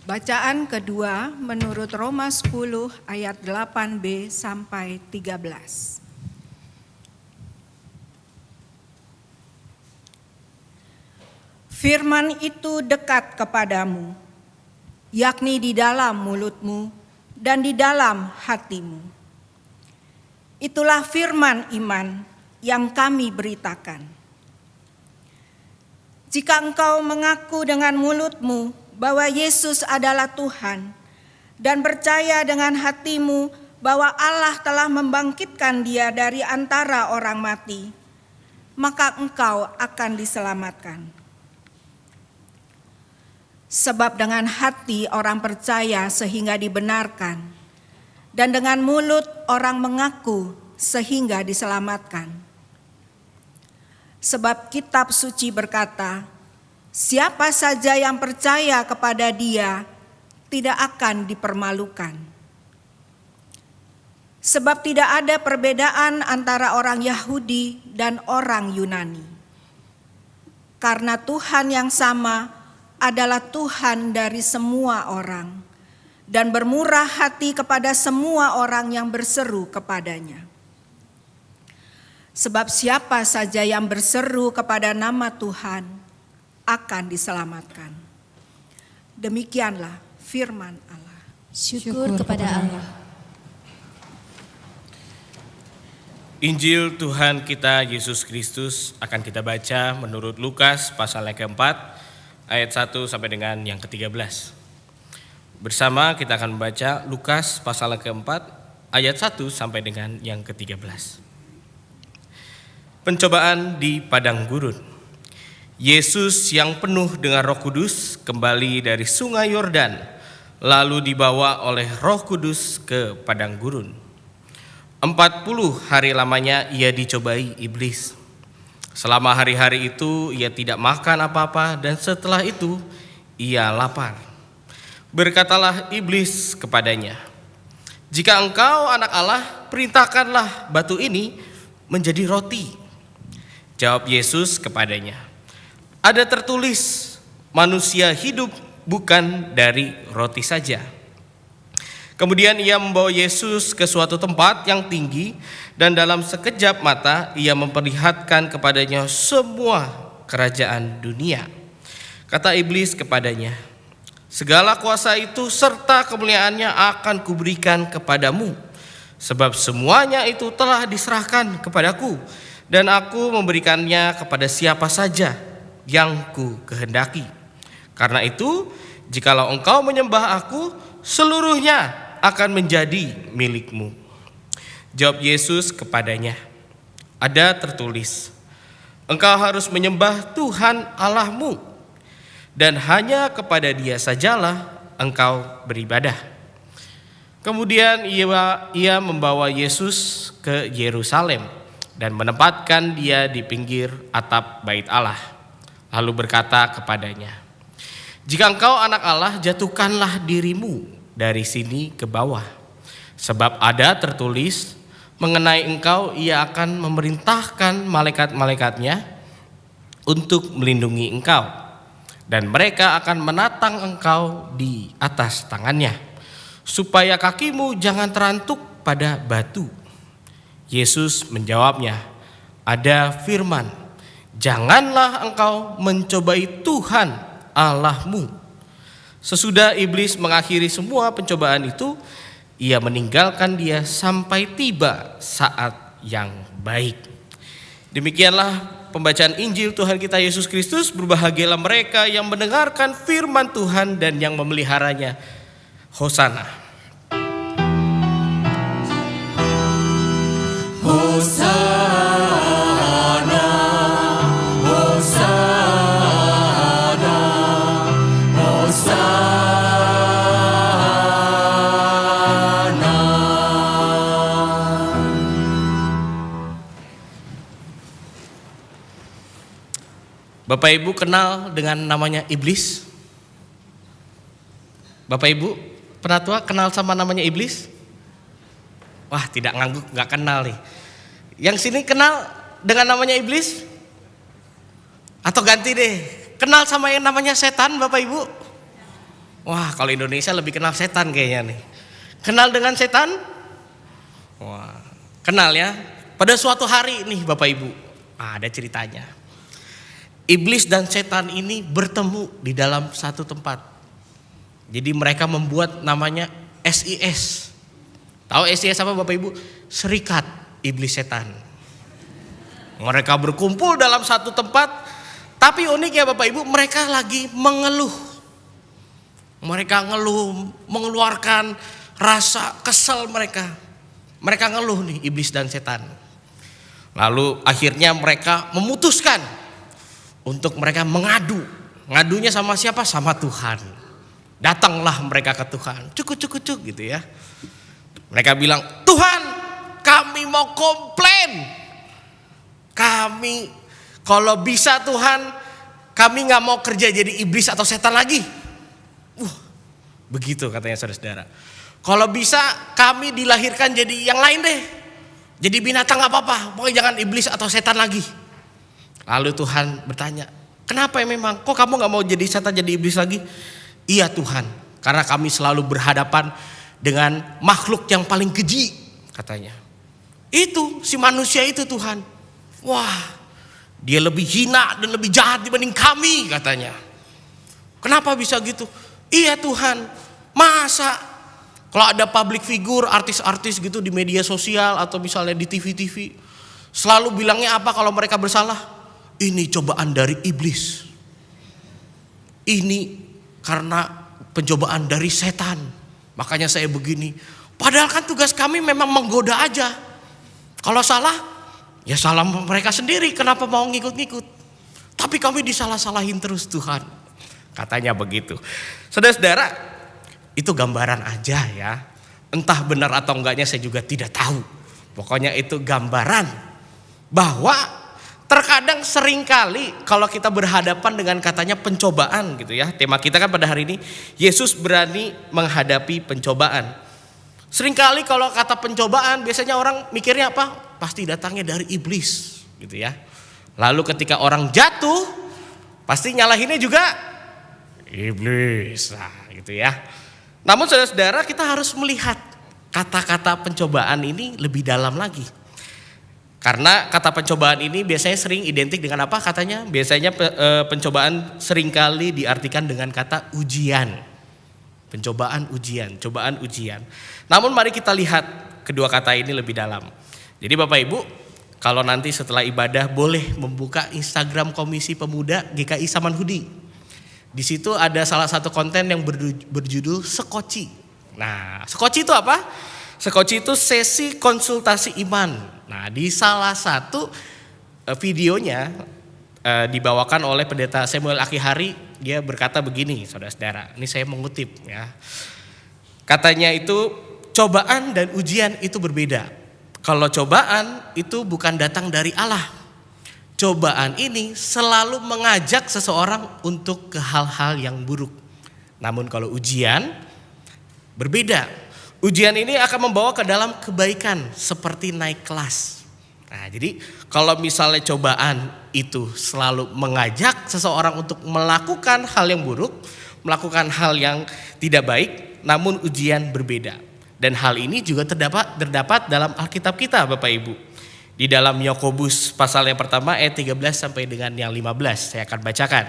Bacaan kedua menurut Roma 10 ayat 8b sampai 13. Firman itu dekat kepadamu, yakni di dalam mulutmu dan di dalam hatimu. Itulah firman iman yang kami beritakan. Jika engkau mengaku dengan mulutmu bahwa Yesus adalah Tuhan dan percaya dengan hatimu bahwa Allah telah membangkitkan Dia dari antara orang mati, maka engkau akan diselamatkan. Sebab dengan hati orang percaya sehingga dibenarkan, dan dengan mulut orang mengaku sehingga diselamatkan. Sebab kitab suci berkata, siapa saja yang percaya kepada Dia tidak akan dipermalukan. Sebab tidak ada perbedaan antara orang Yahudi dan orang Yunani. Karena Tuhan yang sama adalah Tuhan dari semua orang, dan bermurah hati kepada semua orang yang berseru kepadanya. Sebab siapa saja yang berseru kepada nama Tuhan akan diselamatkan. Demikianlah firman Allah. Syukur kepada Allah. Injil Tuhan kita Yesus Kristus akan kita baca menurut Lukas pasal yang keempat, ayat 1 sampai dengan yang ke-13. Bersama kita akan membaca Lukas pasal yang keempat, ayat 1 sampai dengan yang ke-13. Pencobaan di padang gurun. Yesus yang penuh dengan Roh Kudus kembali dari sungai Yordan, lalu dibawa oleh Roh Kudus ke padang gurun. 40 hari lamanya ia dicobai iblis. Selama hari-hari itu ia tidak makan apa-apa, dan setelah itu ia lapar. Berkatalah iblis kepadanya, jika engkau anak Allah, perintahkanlah batu ini menjadi roti. Jawab Yesus kepadanya, ada tertulis, manusia hidup bukan dari roti saja. Kemudian ia membawa Yesus ke suatu tempat yang tinggi, dan dalam sekejap mata ia memperlihatkan kepadanya semua kerajaan dunia. Kata iblis kepadanya, segala kuasa itu serta kemuliaannya akan kuberikan kepadamu, sebab semuanya itu telah diserahkan kepadaku, dan aku memberikannya kepada siapa saja yang ku kehendaki. Karena itu, jikalau engkau menyembah aku, seluruhnya akan menjadi milikmu. Jawab Yesus kepadanya, ada tertulis, engkau harus menyembah Tuhan Allahmu, dan hanya kepada Dia sajalah engkau beribadah. Kemudian ia membawa Yesus ke Yerusalem dan menempatkan Dia di pinggir atap bait Allah. Lalu berkata kepadanya, jika engkau anak Allah, jatuhkanlah dirimu dari sini ke bawah. Sebab ada tertulis, mengenai engkau Ia akan memerintahkan malaikat-malaikatnya untuk melindungi engkau, dan mereka akan menatang engkau di atas tangannya, supaya kakimu jangan terantuk pada batu. Yesus menjawabnya, ada firman, janganlah engkau mencobai Tuhan Allahmu. Sesudah iblis mengakhiri semua pencobaan itu, ia meninggalkan dia sampai tiba saat yang baik. Demikianlah pembacaan Injil Tuhan kita Yesus Kristus. Berbahagialah mereka yang mendengarkan firman Tuhan dan yang memeliharanya. Hosana. Hosana, Hosana, Hosana. Bapak Ibu kenal dengan namanya iblis? Bapak Ibu penatua kenal sama namanya iblis? Wah, tidak ngangguk, nggak kenal nih. Yang sini kenal dengan namanya iblis? Atau ganti deh, kenal sama yang namanya setan Bapak Ibu? Wah, kalau Indonesia lebih kenal setan kayaknya nih. Kenal dengan setan? Wah, kenal ya. Pada suatu hari nih Bapak Ibu, ada ceritanya. Iblis dan setan ini bertemu di dalam satu tempat. Jadi mereka membuat namanya SIS. Tahu SIS apa Bapak Ibu? Serikat Iblis Setan. Mereka berkumpul dalam satu tempat, tapi uniknya Bapak Ibu, mereka lagi mengeluh. Mereka ngeluh, mengeluarkan rasa kesel mereka. Mereka ngeluh nih, iblis dan setan. Lalu akhirnya mereka memutuskan untuk mereka mengadu. Ngadunya sama siapa? Sama Tuhan. Datanglah mereka ke Tuhan. Cuk gitu ya. Mereka bilang, Tuhan, kami mau komplain. Kami kalau bisa Tuhan, kami gak mau kerja jadi iblis atau setan lagi. Begitu katanya saudara-saudara. Kalau bisa kami dilahirkan jadi yang lain deh. Jadi binatang gak apa-apa, pokoknya jangan iblis atau setan lagi. Lalu Tuhan bertanya, kenapa ya memang? Kok kamu gak mau jadi setan jadi iblis lagi? Iya Tuhan, karena kami selalu berhadapan dengan makhluk yang paling keji, katanya. Itu si manusia itu Tuhan. Wah, dia lebih hina dan lebih jahat dibanding kami, katanya. Kenapa bisa gitu? Iya Tuhan, masa kalau ada public figure, artis-artis gitu di media sosial atau misalnya di TV-TV, selalu bilangnya apa kalau mereka bersalah? Ini cobaan dari iblis. Ini karena pencobaan dari setan. Makanya saya begini. Padahal kan tugas kami memang menggoda aja. Kalau salah, ya salah mereka sendiri. Kenapa mau ngikut-ngikut? Tapi kami disalah-salahin terus Tuhan. Katanya begitu. Saudara-saudara, itu gambaran aja ya. Entah benar atau enggaknya saya juga tidak tahu. Pokoknya itu gambaran bahwa terkadang seringkali kalau kita berhadapan dengan katanya pencobaan gitu ya. Tema kita kan pada hari ini, Yesus berani menghadapi pencobaan. Seringkali kalau kata pencobaan biasanya orang mikirnya apa? Pasti datangnya dari iblis gitu ya. Lalu ketika orang jatuh, pasti nyalahinnya juga iblis, nah, gitu ya. Namun saudara-saudara, kita harus melihat kata-kata pencobaan ini lebih dalam lagi. Karena kata pencobaan ini biasanya sering identik dengan apa katanya? Biasanya pencobaan seringkali diartikan dengan kata ujian. Pencobaan ujian, cobaan ujian. Namun mari kita lihat kedua kata ini lebih dalam. Jadi Bapak Ibu, kalau nanti setelah ibadah boleh membuka Instagram Komisi Pemuda GKI Samanhudi. Di situ ada salah satu konten yang berjudul Sekoci. Nah, Sekoci itu apa? Sekoci itu sesi konsultasi iman. Nah, di salah satu videonya dibawakan oleh Pendeta Samuel Akihari, dia berkata begini, saudara-saudara. Ini saya mengutip ya. Katanya itu cobaan dan ujian itu berbeda. Kalau cobaan itu bukan datang dari Allah. Cobaan ini selalu mengajak seseorang untuk ke hal-hal yang buruk. Namun kalau ujian berbeda. Ujian ini akan membawa ke dalam kebaikan seperti naik kelas. Nah, jadi kalau misalnya cobaan itu selalu mengajak seseorang untuk melakukan hal yang buruk, melakukan hal yang tidak baik, namun ujian berbeda. Dan hal ini juga terdapat dalam Alkitab kita Bapak Ibu. Di dalam Yakobus pasal yang pertama ayat 13 sampai dengan yang 15 saya akan bacakan.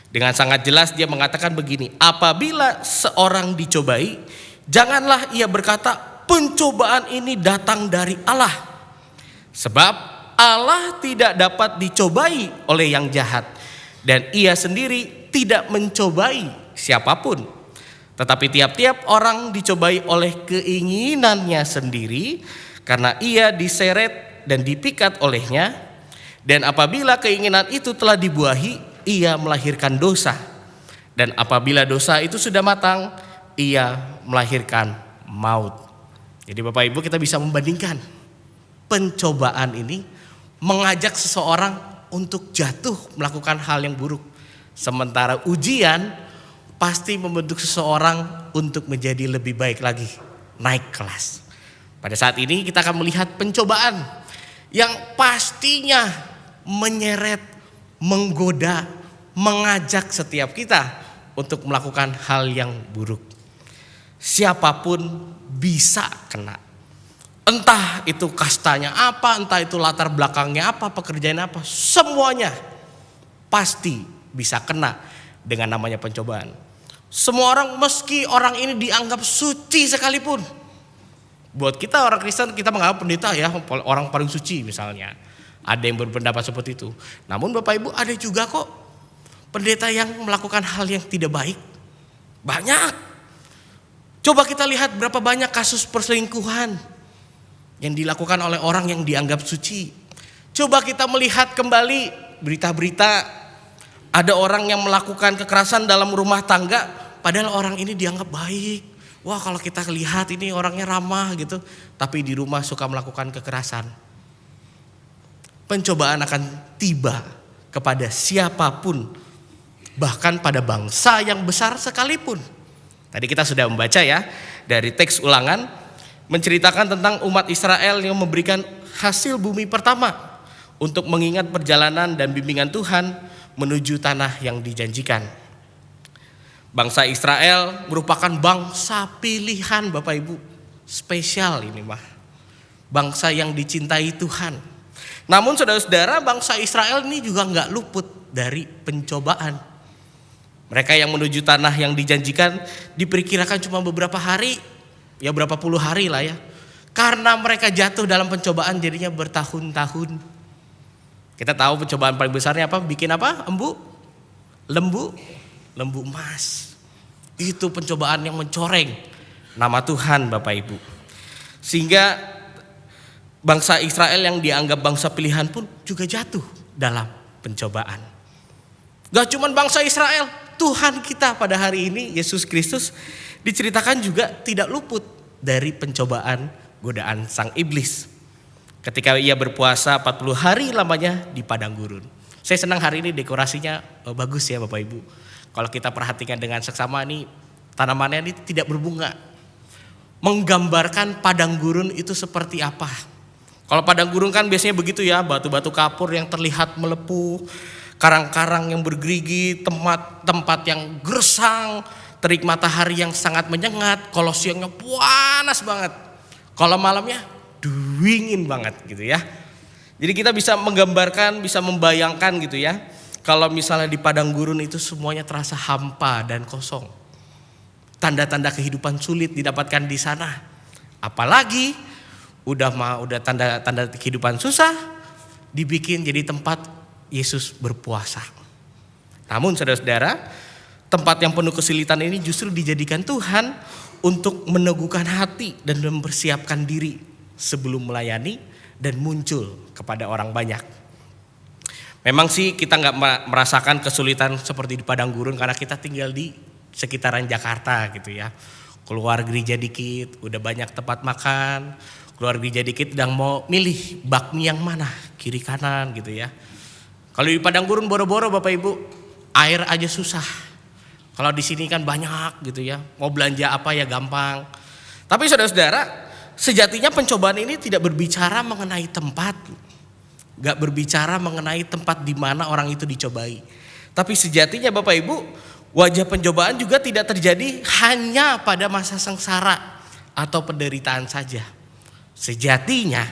Dengan sangat jelas dia mengatakan begini, apabila seorang dicobai, janganlah ia berkata pencobaan ini datang dari Allah. Sebab Allah tidak dapat dicobai oleh yang jahat, dan ia sendiri tidak mencobai siapapun. Tetapi tiap-tiap orang dicobai oleh keinginannya sendiri, karena ia diseret dan dipikat olehnya. Dan apabila keinginan itu telah dibuahi, ia melahirkan dosa. Dan apabila dosa itu sudah matang, ia melahirkan maut. Jadi Bapak Ibu, kita bisa membandingkan pencobaan ini mengajak seseorang untuk jatuh melakukan hal yang buruk. Sementara ujian pasti membentuk seseorang untuk menjadi lebih baik lagi, naik kelas. Pada saat ini kita akan melihat pencobaan yang pastinya menyeret, menggoda, mengajak setiap kita untuk melakukan hal yang buruk. Siapapun bisa kena. Entah itu kastanya apa, entah itu latar belakangnya apa, pekerjaan apa, semuanya pasti bisa kena dengan namanya pencobaan. Semua orang, meski orang ini dianggap suci sekalipun. Buat kita orang Kristen, kita menganggap pendeta ya orang paling suci misalnya. Ada yang berpendapat seperti itu. Namun Bapak Ibu, ada juga kok pendeta yang melakukan hal yang tidak baik. Banyak. Coba kita lihat berapa banyak kasus perselingkuhan yang dilakukan oleh orang yang dianggap suci. Coba kita melihat kembali berita-berita ada orang yang melakukan kekerasan dalam rumah tangga, padahal orang ini dianggap baik. Wah, kalau kita lihat ini orangnya ramah gitu, tapi di rumah suka melakukan kekerasan. Pencobaan akan tiba kepada siapapun, bahkan pada bangsa yang besar sekalipun. Tadi kita sudah membaca ya dari teks Ulangan, menceritakan tentang umat Israel yang memberikan hasil bumi pertama untuk mengingat perjalanan dan bimbingan Tuhan menuju tanah yang dijanjikan. Bangsa Israel merupakan bangsa pilihan Bapak Ibu, spesial ini mah. Bangsa yang dicintai Tuhan. Namun saudara-saudara, bangsa Israel ini juga gak luput dari pencobaan. Mereka yang menuju tanah yang dijanjikan diperkirakan cuma beberapa hari, ya berapa puluh hari lah ya. Karena mereka jatuh dalam pencobaan jadinya bertahun-tahun. Kita tahu pencobaan paling besarnya apa? Bikin apa? Lembu emas. Itu pencobaan yang mencoreng nama Tuhan Bapak Ibu. Sehingga bangsa Israel yang dianggap bangsa pilihan pun juga jatuh dalam pencobaan. Gak cuma bangsa Israel, Tuhan kita pada hari ini, Yesus Kristus, diceritakan juga tidak luput dari pencobaan godaan sang iblis. Ketika ia berpuasa 40 hari lamanya di padang gurun. Saya senang hari ini dekorasinya bagus ya Bapak Ibu. Kalau kita perhatikan dengan seksama ini, tanamannya ini tidak berbunga. Menggambarkan padang gurun itu seperti apa. Kalau padang gurun kan biasanya begitu ya, batu-batu kapur yang terlihat melepuh, karang-karang yang bergerigi, tempat yang gersang, terik matahari yang sangat menyengat, kalau siangnya panas banget, kalau malamnya dingin banget gitu ya. Jadi kita bisa menggambarkan, bisa membayangkan gitu ya. Kalau misalnya di padang gurun itu semuanya terasa hampa dan kosong. Tanda-tanda kehidupan sulit didapatkan di sana. Apalagi udah tanda-tanda kehidupan susah dibikin jadi tempat Yesus berpuasa. Namun saudara-saudara, tempat yang penuh kesulitan ini justru dijadikan Tuhan untuk meneguhkan hati dan mempersiapkan diri sebelum melayani dan muncul kepada orang banyak. Memang sih kita nggak merasakan kesulitan seperti di padang gurun karena kita tinggal di sekitaran Jakarta gitu ya. Keluar gereja dikit, udah banyak tempat makan. Keluar gereja dikit sedang mau milih bakmi yang mana, kiri kanan gitu ya. Kalau di padang gurun boro-boro Bapak Ibu, air aja susah. Kalau di sini kan banyak gitu ya, mau belanja apa ya gampang. Tapi saudara-saudara, sejatinya pencobaan ini tidak berbicara mengenai tempat, gak berbicara mengenai tempat di mana orang itu dicobai. Tapi sejatinya Bapak Ibu, wajah pencobaan juga tidak terjadi hanya pada masa sengsara atau penderitaan saja. Sejatinya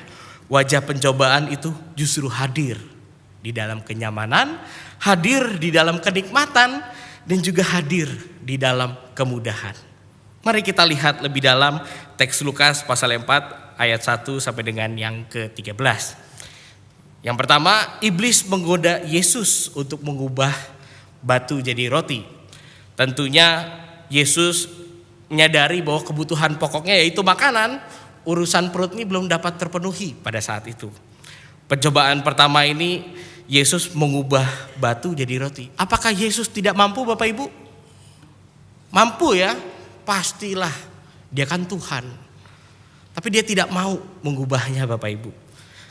wajah pencobaan itu justru hadir di dalam kenyamanan, hadir di dalam kenikmatan, dan juga hadir di dalam kemudahan. Mari kita lihat lebih dalam teks Lukas pasal 4 ayat 1 sampai dengan yang ke-13. Yang pertama, iblis menggoda Yesus untuk mengubah batu jadi roti. Tentunya Yesus menyadari bahwa kebutuhan pokoknya yaitu makanan, urusan perut ini belum dapat terpenuhi pada saat itu. Pencobaan pertama ini Yesus mengubah batu jadi roti. Apakah Yesus tidak mampu Bapak Ibu? Mampu ya, pastilah. Dia kan Tuhan. Tapi dia tidak mau mengubahnya Bapak Ibu.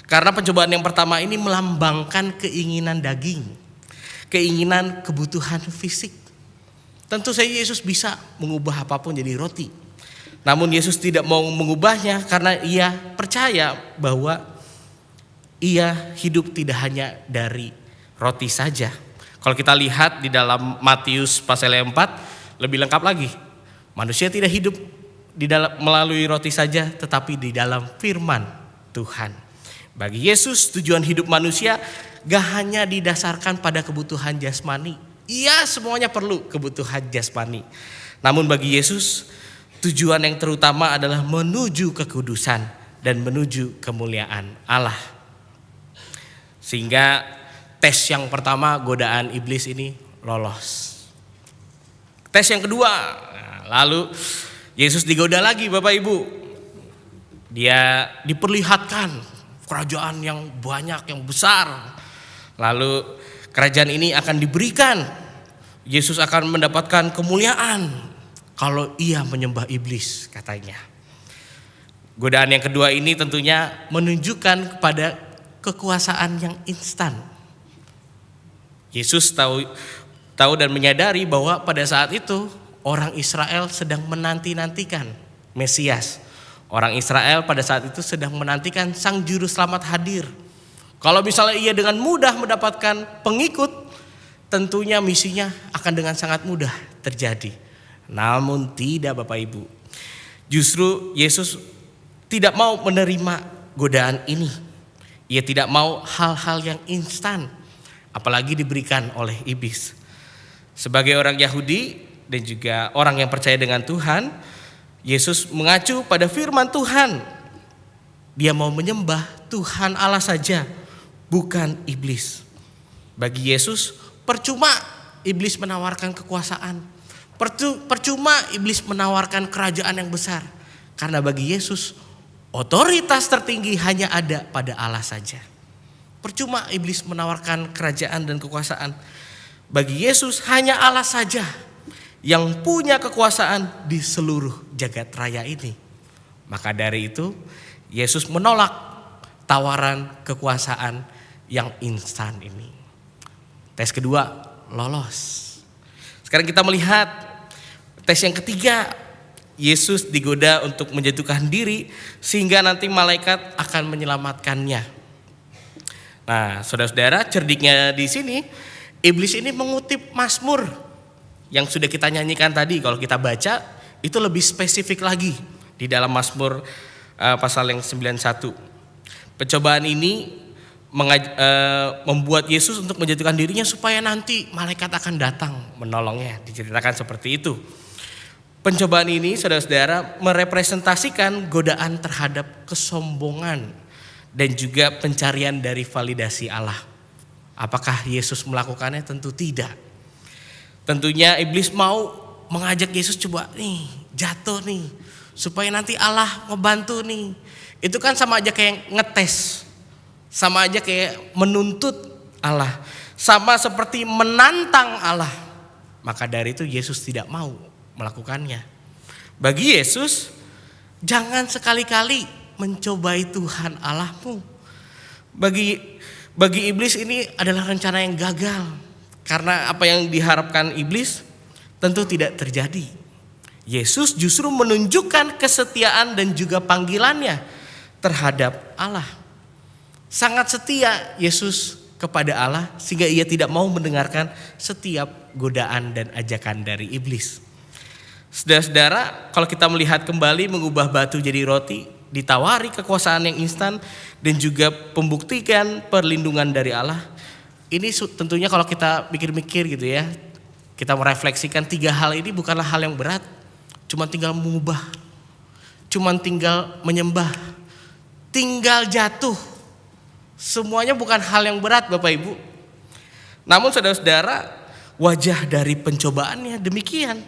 Karena pencobaan yang pertama ini melambangkan keinginan daging. Keinginan kebutuhan fisik. Tentu saja Yesus bisa mengubah apapun jadi roti. Namun Yesus tidak mau mengubahnya karena ia percaya bahwa ia hidup tidak hanya dari roti saja. Kalau kita lihat di dalam Matius pasal 4 lebih lengkap lagi. Manusia tidak hidup melalui roti saja, tetapi di dalam firman Tuhan. Bagi Yesus tujuan hidup manusia gak hanya didasarkan pada kebutuhan jasmani. Iya, semuanya perlu kebutuhan jasmani. Namun bagi Yesus tujuan yang terutama adalah menuju kekudusan dan menuju kemuliaan Allah. Sehingga tes yang pertama godaan iblis ini lolos. Tes yang kedua, lalu Yesus digoda lagi Bapak Ibu. Dia diperlihatkan kerajaan yang banyak, yang besar. Lalu kerajaan ini akan diberikan. Yesus akan mendapatkan kemuliaan kalau ia menyembah iblis katanya. Godaan yang kedua ini tentunya menunjukkan kepada kekuasaan yang instan. Yesus tahu dan menyadari bahwa pada saat itu orang Israel sedang menanti-nantikan Mesias. Orang Israel pada saat itu sedang menantikan Sang Juru Selamat hadir. Kalau misalnya ia dengan mudah mendapatkan pengikut, tentunya misinya akan dengan sangat mudah terjadi. Namun tidak Bapak Ibu. Justru Yesus tidak mau menerima godaan ini. Ia tidak mau hal-hal yang instan, apalagi diberikan oleh iblis. Sebagai orang Yahudi dan juga orang yang percaya dengan Tuhan, Yesus mengacu pada firman Tuhan. Dia mau menyembah Tuhan Allah saja, bukan iblis. Bagi Yesus, percuma iblis menawarkan kekuasaan. Percuma iblis menawarkan kerajaan yang besar. Karena bagi Yesus, otoritas tertinggi hanya ada pada Allah saja. Percuma iblis menawarkan kerajaan dan kekuasaan. Bagi Yesus hanya Allah saja yang punya kekuasaan di seluruh jagat raya ini. Maka dari itu Yesus menolak tawaran kekuasaan yang instan ini. Tes kedua lolos. Sekarang kita melihat tes yang ketiga. Yesus digoda untuk menjatuhkan diri sehingga nanti malaikat akan menyelamatkannya. Nah, saudara-saudara, cerdiknya di sini iblis ini mengutip Mazmur yang sudah kita nyanyikan tadi. Kalau kita baca itu lebih spesifik lagi di dalam Mazmur pasal yang 91. Pencobaan ini membuat Yesus untuk menjatuhkan dirinya supaya nanti malaikat akan datang menolongnya. Diceritakan seperti itu. Pencobaan ini saudara-saudara merepresentasikan godaan terhadap kesombongan dan juga pencarian dari validasi Allah. Apakah Yesus melakukannya? Tentu tidak. Tentunya iblis mau mengajak Yesus, coba nih jatuh nih supaya nanti Allah ngebantu nih. Itu kan sama aja kayak ngetes. Sama aja kayak menuntut Allah. Sama seperti menantang Allah. Maka dari itu Yesus tidak mau melakukannya. Bagi Yesus, jangan sekali-kali mencobai Tuhan Allahmu. Bagi iblis ini adalah rencana yang gagal. Karena apa yang diharapkan iblis tentu tidak terjadi. Yesus justru menunjukkan kesetiaan dan juga panggilannya terhadap Allah. Sangat setia Yesus kepada Allah sehingga ia tidak mau mendengarkan setiap godaan dan ajakan dari iblis. Saudara-saudara, kalau kita melihat kembali mengubah batu jadi roti, ditawari kekuasaan yang instan dan juga pembuktikan perlindungan dari Allah. Ini tentunya kalau kita mikir-mikir gitu ya, kita merefleksikan 3 hal ini bukanlah hal yang berat. Cuma tinggal mengubah, cuma tinggal menyembah, tinggal jatuh. Semuanya bukan hal yang berat Bapak Ibu. Namun saudara-saudara, wajah dari pencobaannya demikian.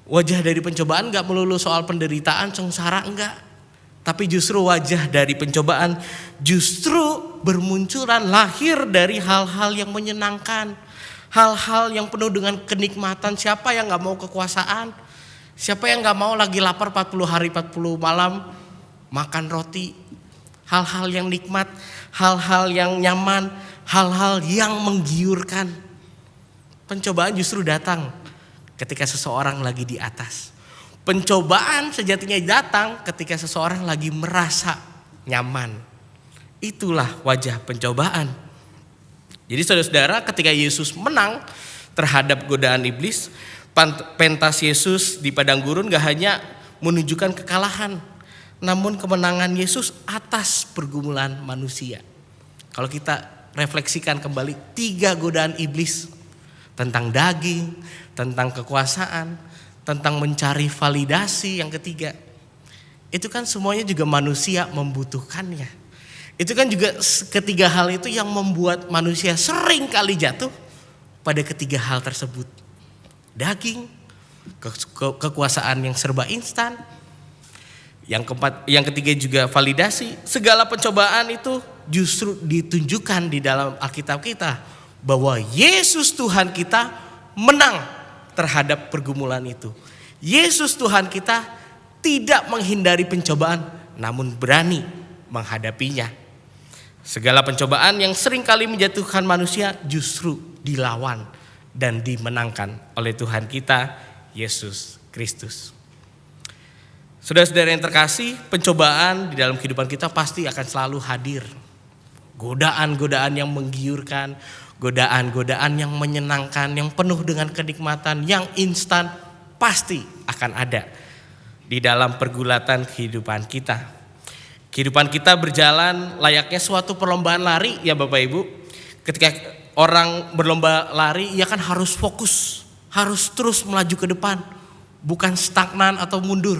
Wajah dari pencobaan gak melulu soal penderitaan, sengsara, enggak. Tapi justru wajah dari pencobaan justru bermunculan lahir dari hal-hal yang menyenangkan. Hal-hal yang penuh dengan kenikmatan. Siapa yang gak mau kekuasaan? Siapa yang gak mau lagi lapar 40 hari 40 malam makan roti? Hal-hal yang nikmat, hal-hal yang nyaman, hal-hal yang menggiurkan. Pencobaan justru datang ketika seseorang lagi di atas. Pencobaan sejatinya datang ketika seseorang lagi merasa nyaman. Itulah wajah pencobaan. Jadi saudara-saudara, ketika Yesus menang terhadap godaan iblis, pentas Yesus di padang gurun gak hanya menunjukkan kekalahan, namun kemenangan Yesus atas pergumulan manusia. Kalau kita refleksikan kembali 3 godaan iblis, tentang daging, tentang kekuasaan, tentang mencari validasi yang ketiga, itu kan semuanya juga manusia membutuhkannya. Itu kan juga ketiga hal itu yang membuat manusia sering kali jatuh pada ketiga hal tersebut. Daging, kekuasaan yang serba instan. Yang ketiga juga validasi. Segala pencobaan itu justru ditunjukkan di dalam Alkitab kita bahwa Yesus Tuhan kita menang terhadap pergumulan itu. Yesus Tuhan kita tidak menghindari pencobaan, namun berani menghadapinya. Segala pencobaan yang seringkali menjatuhkan manusia justru dilawan dan dimenangkan oleh Tuhan kita, Yesus Kristus. Saudara-saudara yang terkasih, pencobaan di dalam kehidupan kita pasti akan selalu hadir. Godaan-godaan yang menggiurkan, godaan-godaan yang menyenangkan, yang penuh dengan kenikmatan, yang instan pasti akan ada di dalam pergulatan kehidupan kita. Kehidupan kita berjalan layaknya suatu perlombaan lari ya Bapak Ibu. Ketika orang berlomba lari, ia kan harus fokus, harus terus melaju ke depan, bukan stagnan atau mundur.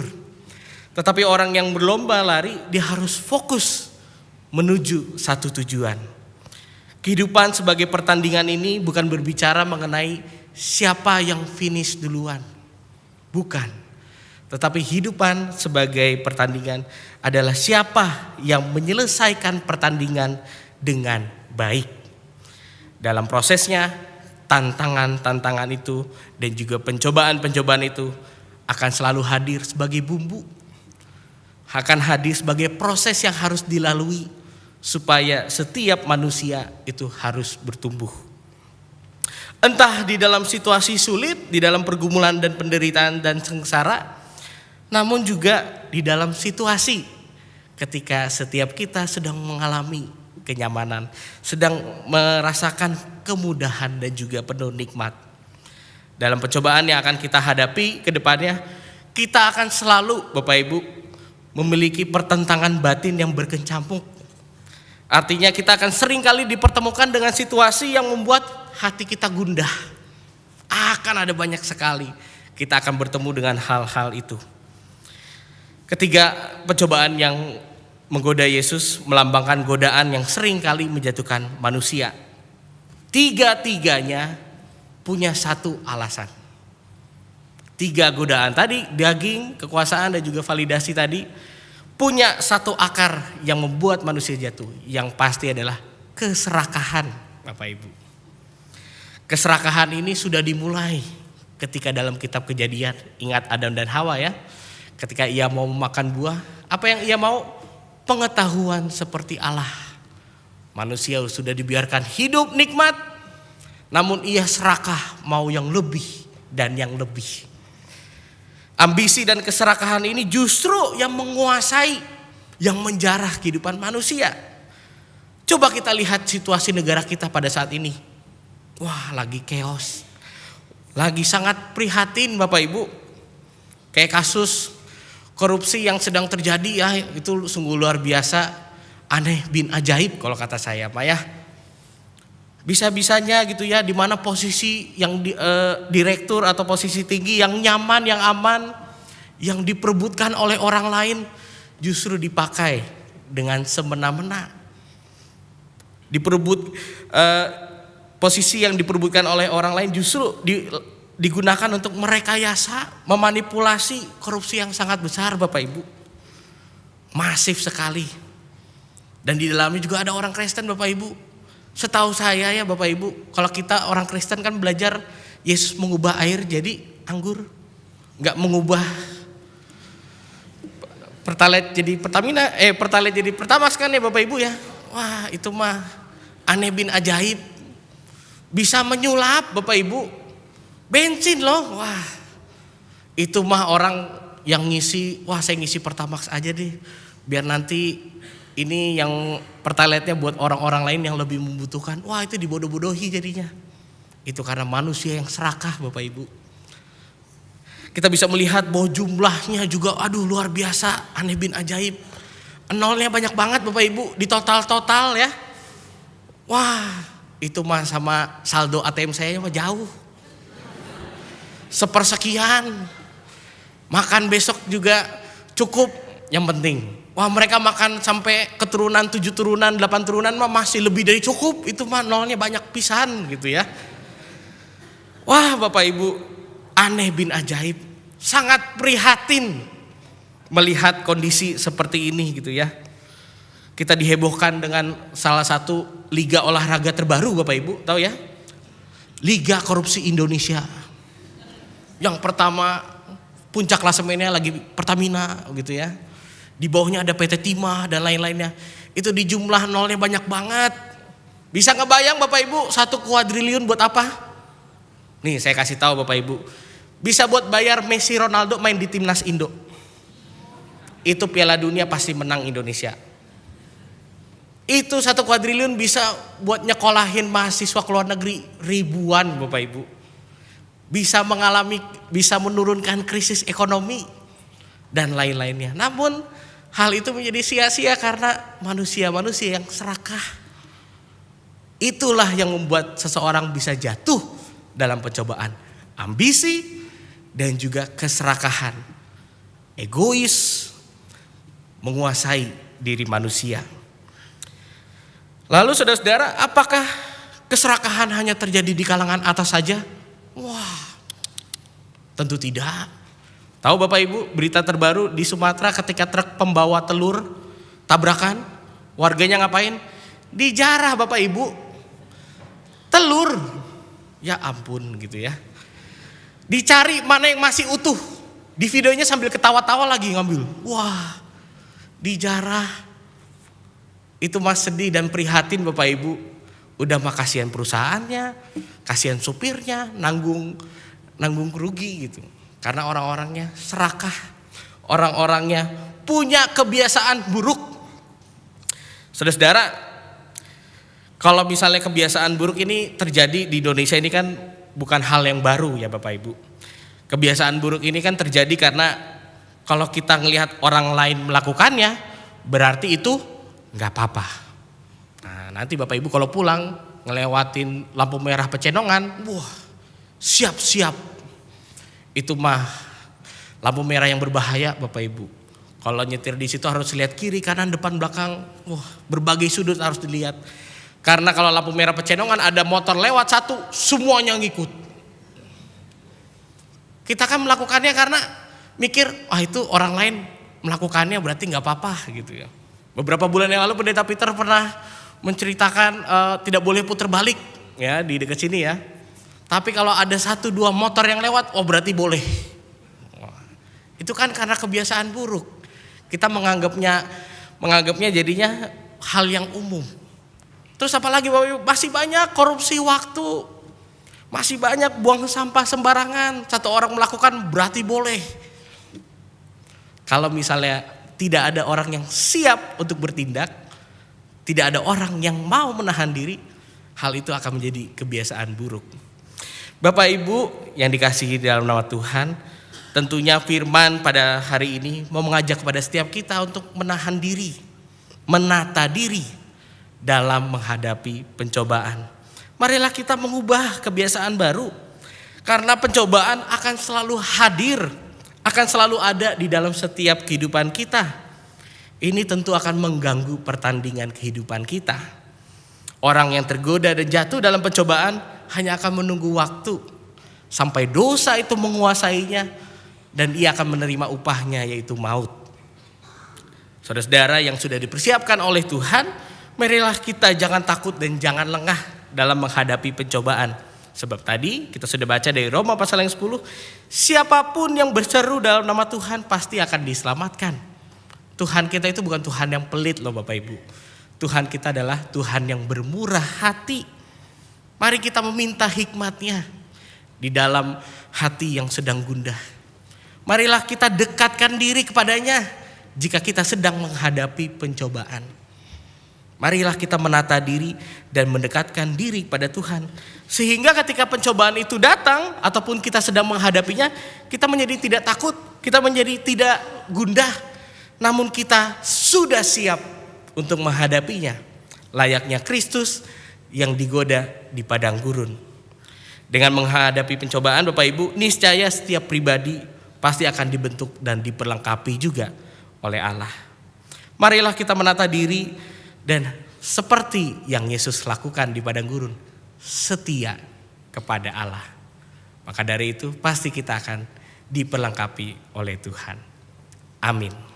Tetapi orang yang berlomba lari, dia harus fokus menuju satu tujuan. Kehidupan sebagai pertandingan ini bukan berbicara mengenai siapa yang finish duluan. Bukan. Tetapi kehidupan sebagai pertandingan adalah siapa yang menyelesaikan pertandingan dengan baik. Dalam prosesnya, tantangan-tantangan itu dan juga pencobaan-pencobaan itu akan selalu hadir sebagai bumbu. Akan hadir sebagai proses yang harus dilalui supaya setiap manusia itu harus bertumbuh. Entah di dalam situasi sulit, di dalam pergumulan dan penderitaan dan sengsara, namun juga di dalam situasi ketika setiap kita sedang mengalami kenyamanan, sedang merasakan kemudahan dan juga penuh nikmat. Dalam pencobaan yang akan kita hadapi ke depannya, kita akan selalu Bapak Ibu memiliki pertentangan batin yang berkecamuk. Artinya kita akan sering kali dipertemukan dengan situasi yang membuat hati kita gundah. Akan ada banyak sekali kita akan bertemu dengan hal-hal itu. Ketiga, pencobaan yang menggoda Yesus melambangkan godaan yang sering kali menjatuhkan manusia. Tiga-tiganya punya satu alasan. Tiga godaan tadi, daging, kekuasaan, dan juga validasi tadi, punya satu akar yang membuat manusia jatuh. Yang pasti adalah keserakahan, Bapak Ibu. Keserakahan ini sudah dimulai ketika dalam kitab Kejadian. Ingat Adam dan Hawa ya. Ketika ia mau memakan buah, apa yang ia mau? Pengetahuan seperti Allah. Manusia sudah dibiarkan hidup nikmat, namun ia serakah mau yang lebih dan yang lebih. Ambisi dan keserakahan ini justru yang menguasai, yang menjarah kehidupan manusia. Coba kita lihat situasi negara kita pada saat ini. Wah, lagi chaos. Lagi sangat prihatin Bapak Ibu. Kayak kasus korupsi yang sedang terjadi ya, itu sungguh luar biasa, aneh bin ajaib kalau kata saya Pak ya. Bisa-bisanya gitu ya, di mana posisi yang direktur atau posisi tinggi yang nyaman, yang aman, yang diperebutkan oleh orang lain justru dipakai dengan semena-mena. Posisi yang diperebutkan oleh orang lain justru digunakan untuk merekayasa, memanipulasi korupsi yang sangat besar Bapak Ibu. Masif sekali. Dan di dalamnya juga ada orang Kristen Bapak Ibu. Setahu saya ya Bapak Ibu, kalau kita orang Kristen kan belajar Yesus mengubah air jadi anggur. Enggak mengubah Pertalite jadi Pertamina, Pertalite jadi Pertamax kan ya Bapak Ibu ya. Wah, itu mah aneh bin ajaib. Bisa menyulap Bapak Ibu. Bensin loh. Wah. Itu mah orang yang ngisi, wah saya ngisi Pertamax aja deh. Biar nanti ini yang Pertalite-nya buat orang-orang lain yang lebih membutuhkan. Wah, itu dibodoh-bodohi jadinya. Itu karena manusia yang serakah Bapak Ibu. Kita bisa melihat bahwa jumlahnya juga luar biasa, aneh bin ajaib. Nolnya banyak banget Bapak Ibu, di total-total ya. Wah, itu mah sama saldo ATM saya mah jauh. Sepersekian. Makan besok juga cukup, yang penting. Wah, mereka makan sampai keturunan 7 turunan, 8 turunan mah masih lebih dari cukup. Itu mah nolnya banyak pisan gitu ya. Wah Bapak Ibu, aneh bin ajaib. Sangat prihatin melihat kondisi seperti ini gitu ya. Kita dihebohkan dengan salah satu liga olahraga terbaru Bapak Ibu, tahu ya? Liga Korupsi Indonesia. Yang pertama puncak klasemennya lagi Pertamina gitu ya. Di bawahnya ada PT Timah dan lain-lainnya. Itu di jumlah nolnya banyak banget. Bisa ngebayang Bapak Ibu 1 kuadriliun buat apa? Nih saya kasih tahu Bapak Ibu. Bisa buat bayar Messi Ronaldo main di timnas Indo. Itu Piala Dunia pasti menang Indonesia. Itu 1 kuadriliun bisa buat nyekolahin mahasiswa ke luar negeri ribuan Bapak Ibu. Bisa menurunkan krisis ekonomi dan lain-lainnya. Namun hal itu menjadi sia-sia karena manusia-manusia yang serakah. Itulah yang membuat seseorang bisa jatuh dalam pencobaan. Ambisi dan juga keserakahan. Egois menguasai diri manusia. Lalu saudara-saudara, apakah keserakahan hanya terjadi di kalangan atas saja? Wah, tentu tidak. Tahu Bapak Ibu berita terbaru di Sumatera ketika truk pembawa telur tabrakan, warganya ngapain? Dijarah Bapak Ibu. Telur, ya ampun gitu ya. Dicari mana yang masih utuh. Di videonya sambil ketawa-tawa lagi ngambil. Wah, dijarah. Itu mas sedih dan prihatin Bapak Ibu. Udah mah kasihan perusahaannya, kasihan supirnya, nanggung rugi gitu. Karena orang-orangnya serakah, orang-orangnya punya kebiasaan buruk. Saudara-saudara, kalau misalnya kebiasaan buruk ini terjadi di Indonesia ini kan bukan hal yang baru ya Bapak Ibu. Kebiasaan buruk ini kan terjadi karena kalau kita ngelihat orang lain melakukannya, berarti itu nggak apa-apa. Nah, nanti Bapak Ibu kalau pulang ngelewatin lampu merah Pecenongan, wah, siap-siap. Itu mah lampu merah yang berbahaya Bapak Ibu. Kalau nyetir di situ harus lihat kiri, kanan, depan, belakang. Wah, berbagai sudut harus dilihat. Karena kalau lampu merah Pecenongan ada motor lewat satu, semuanya ngikut. Kita kan melakukannya karena mikir, itu orang lain melakukannya berarti nggak apa-apa gitu ya. Beberapa bulan yang lalu Pendeta Peter pernah menceritakan tidak boleh putar balik ya di dekat sini ya. Tapi kalau ada 1-2 motor yang lewat, berarti boleh. Itu kan karena kebiasaan buruk. Kita menganggapnya jadinya hal yang umum. Terus apalagi Bapak Ibu, masih banyak korupsi waktu. Masih banyak buang sampah sembarangan. Satu orang melakukan berarti boleh. Kalau misalnya tidak ada orang yang siap untuk bertindak, tidak ada orang yang mau menahan diri, hal itu akan menjadi kebiasaan buruk. Bapak Ibu yang dikasihi dalam nama Tuhan, tentunya firman pada hari ini mau mengajak kepada setiap kita untuk menahan diri, menata diri dalam menghadapi pencobaan. Marilah kita mengubah kebiasaan baru, karena pencobaan akan selalu hadir, akan selalu ada di dalam setiap kehidupan kita. Ini tentu akan mengganggu pertandingan kehidupan kita. Orang yang tergoda dan jatuh dalam pencobaan hanya akan menunggu waktu sampai dosa itu menguasainya dan ia akan menerima upahnya, yaitu maut. Saudara-saudara yang sudah dipersiapkan oleh Tuhan, marilah kita jangan takut dan jangan lengah dalam menghadapi pencobaan. Sebab tadi kita sudah baca dari Roma pasal yang 10, siapapun yang berseru dalam nama Tuhan pasti akan diselamatkan. Tuhan kita itu bukan Tuhan yang pelit loh Bapak Ibu. Tuhan kita adalah Tuhan yang bermurah hati. Mari kita meminta hikmat-Nya di dalam hati yang sedang gundah. Marilah kita dekatkan diri kepada-Nya jika kita sedang menghadapi pencobaan. Marilah kita menata diri dan mendekatkan diri pada Tuhan. Sehingga ketika pencobaan itu datang ataupun kita sedang menghadapinya, kita menjadi tidak takut, kita menjadi tidak gundah. Namun kita sudah siap untuk menghadapinya. Layaknya Kristus yang digoda di padang gurun. Dengan menghadapi pencobaan Bapak Ibu, niscaya setiap pribadi pasti akan dibentuk dan diperlengkapi juga oleh Allah. Marilah kita menata diri dan seperti yang Yesus lakukan di padang gurun, setia kepada Allah. Maka dari itu pasti kita akan diperlengkapi oleh Tuhan. Amin.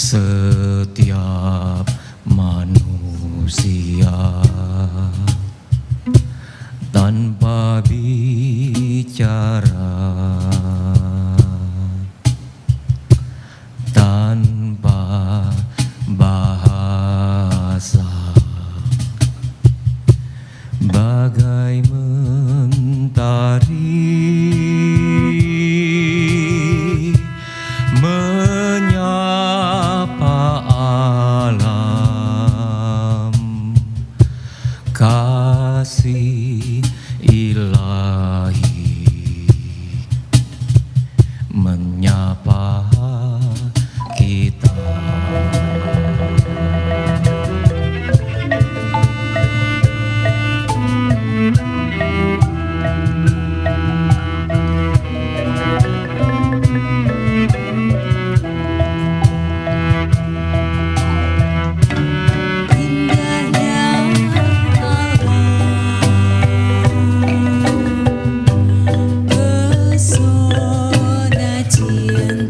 Setiap manusia tanpa bicara, tanpa bahasa, bagai mentari menyapa alam, kasih ilahi menyapa kita.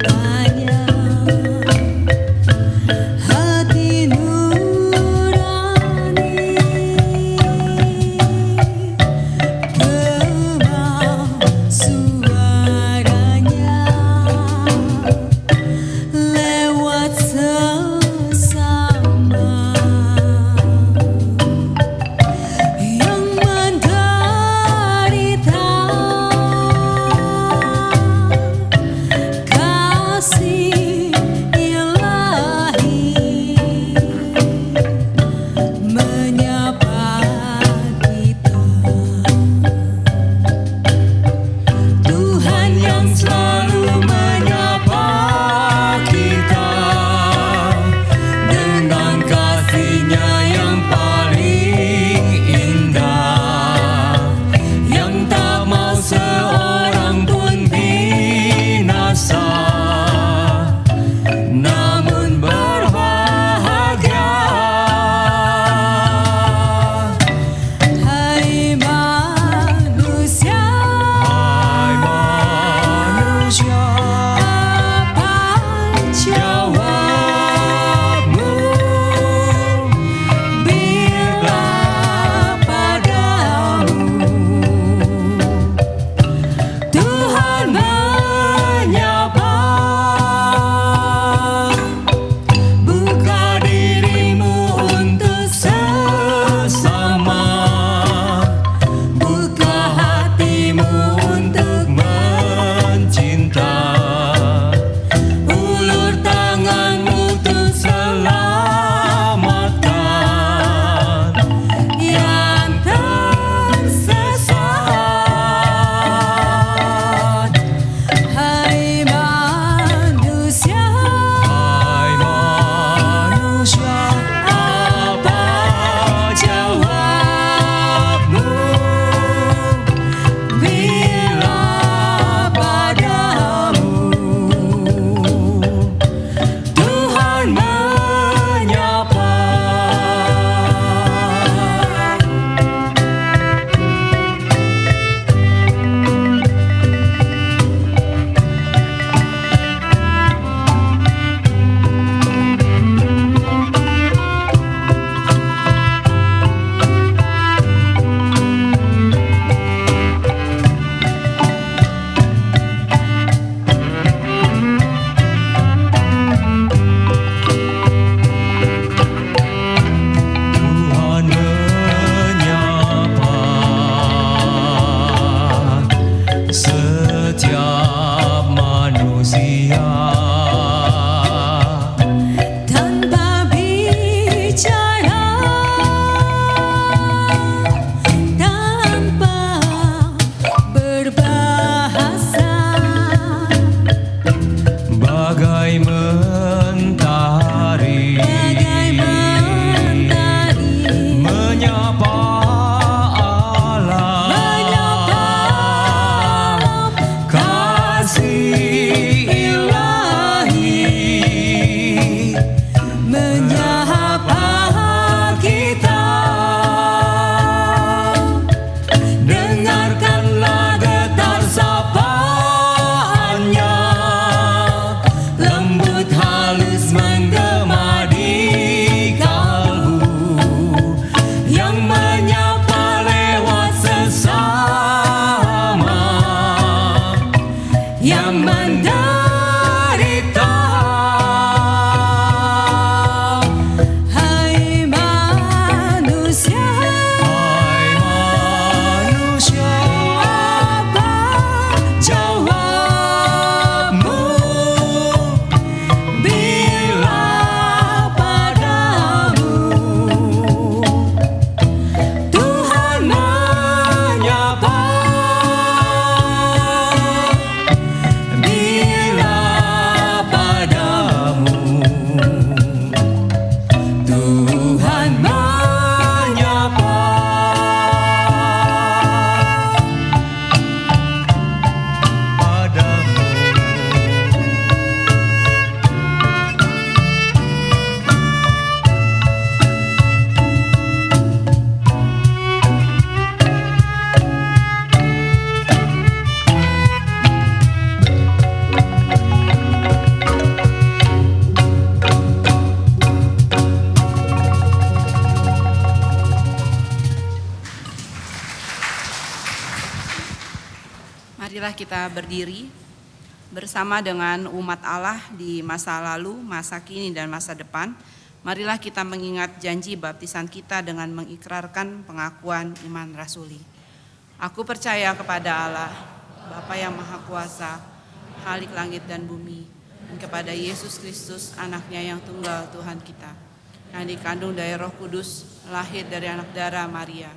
hanya hati nurani, gema suaranya lewat sesama yang menderita, kasih Marilah kita berdiri bersama dengan umat Allah di masa lalu, masa kini, dan masa depan. Marilah kita mengingat janji baptisan kita dengan mengikrarkan pengakuan iman rasuli. Aku percaya kepada Allah, Bapa yang Maha Kuasa, Khalik langit dan bumi, dan kepada Yesus Kristus, anaknya yang tunggal Tuhan kita, yang dikandung dari Roh Kudus, lahir dari anak darah Maria,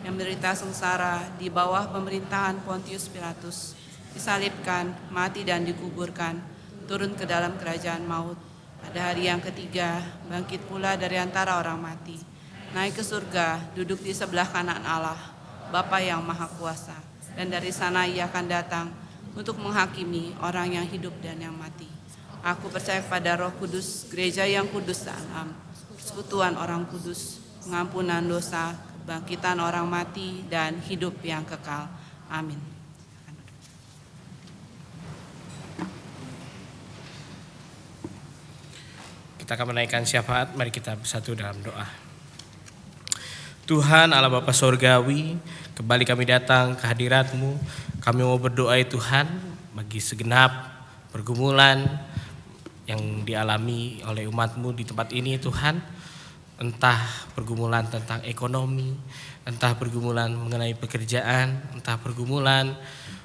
yang menderita sengsara di bawah pemerintahan Pontius Pilatus, disalibkan, mati dan dikuburkan, turun ke dalam kerajaan maut. Pada hari yang ketiga, bangkit pula dari antara orang mati, naik ke surga, duduk di sebelah kanan Allah, Bapa yang Maha Kuasa, dan dari sana ia akan datang untuk menghakimi orang yang hidup dan yang mati. Aku percaya pada Roh Kudus, gereja yang kudus dan am, persekutuan orang kudus, pengampunan dosa, kebangkitan orang mati, dan hidup yang kekal. Amin. Kita akan menaikkan syafaat, mari kita bersatu dalam doa. Tuhan Allah Bapa Sorgawi, kembali kami datang ke hadirat-Mu. Kami mau berdoa ya Tuhan bagi segenap pergumulan yang dialami oleh umat-Mu di tempat ini Tuhan. Entah pergumulan tentang ekonomi, entah pergumulan mengenai pekerjaan, entah pergumulan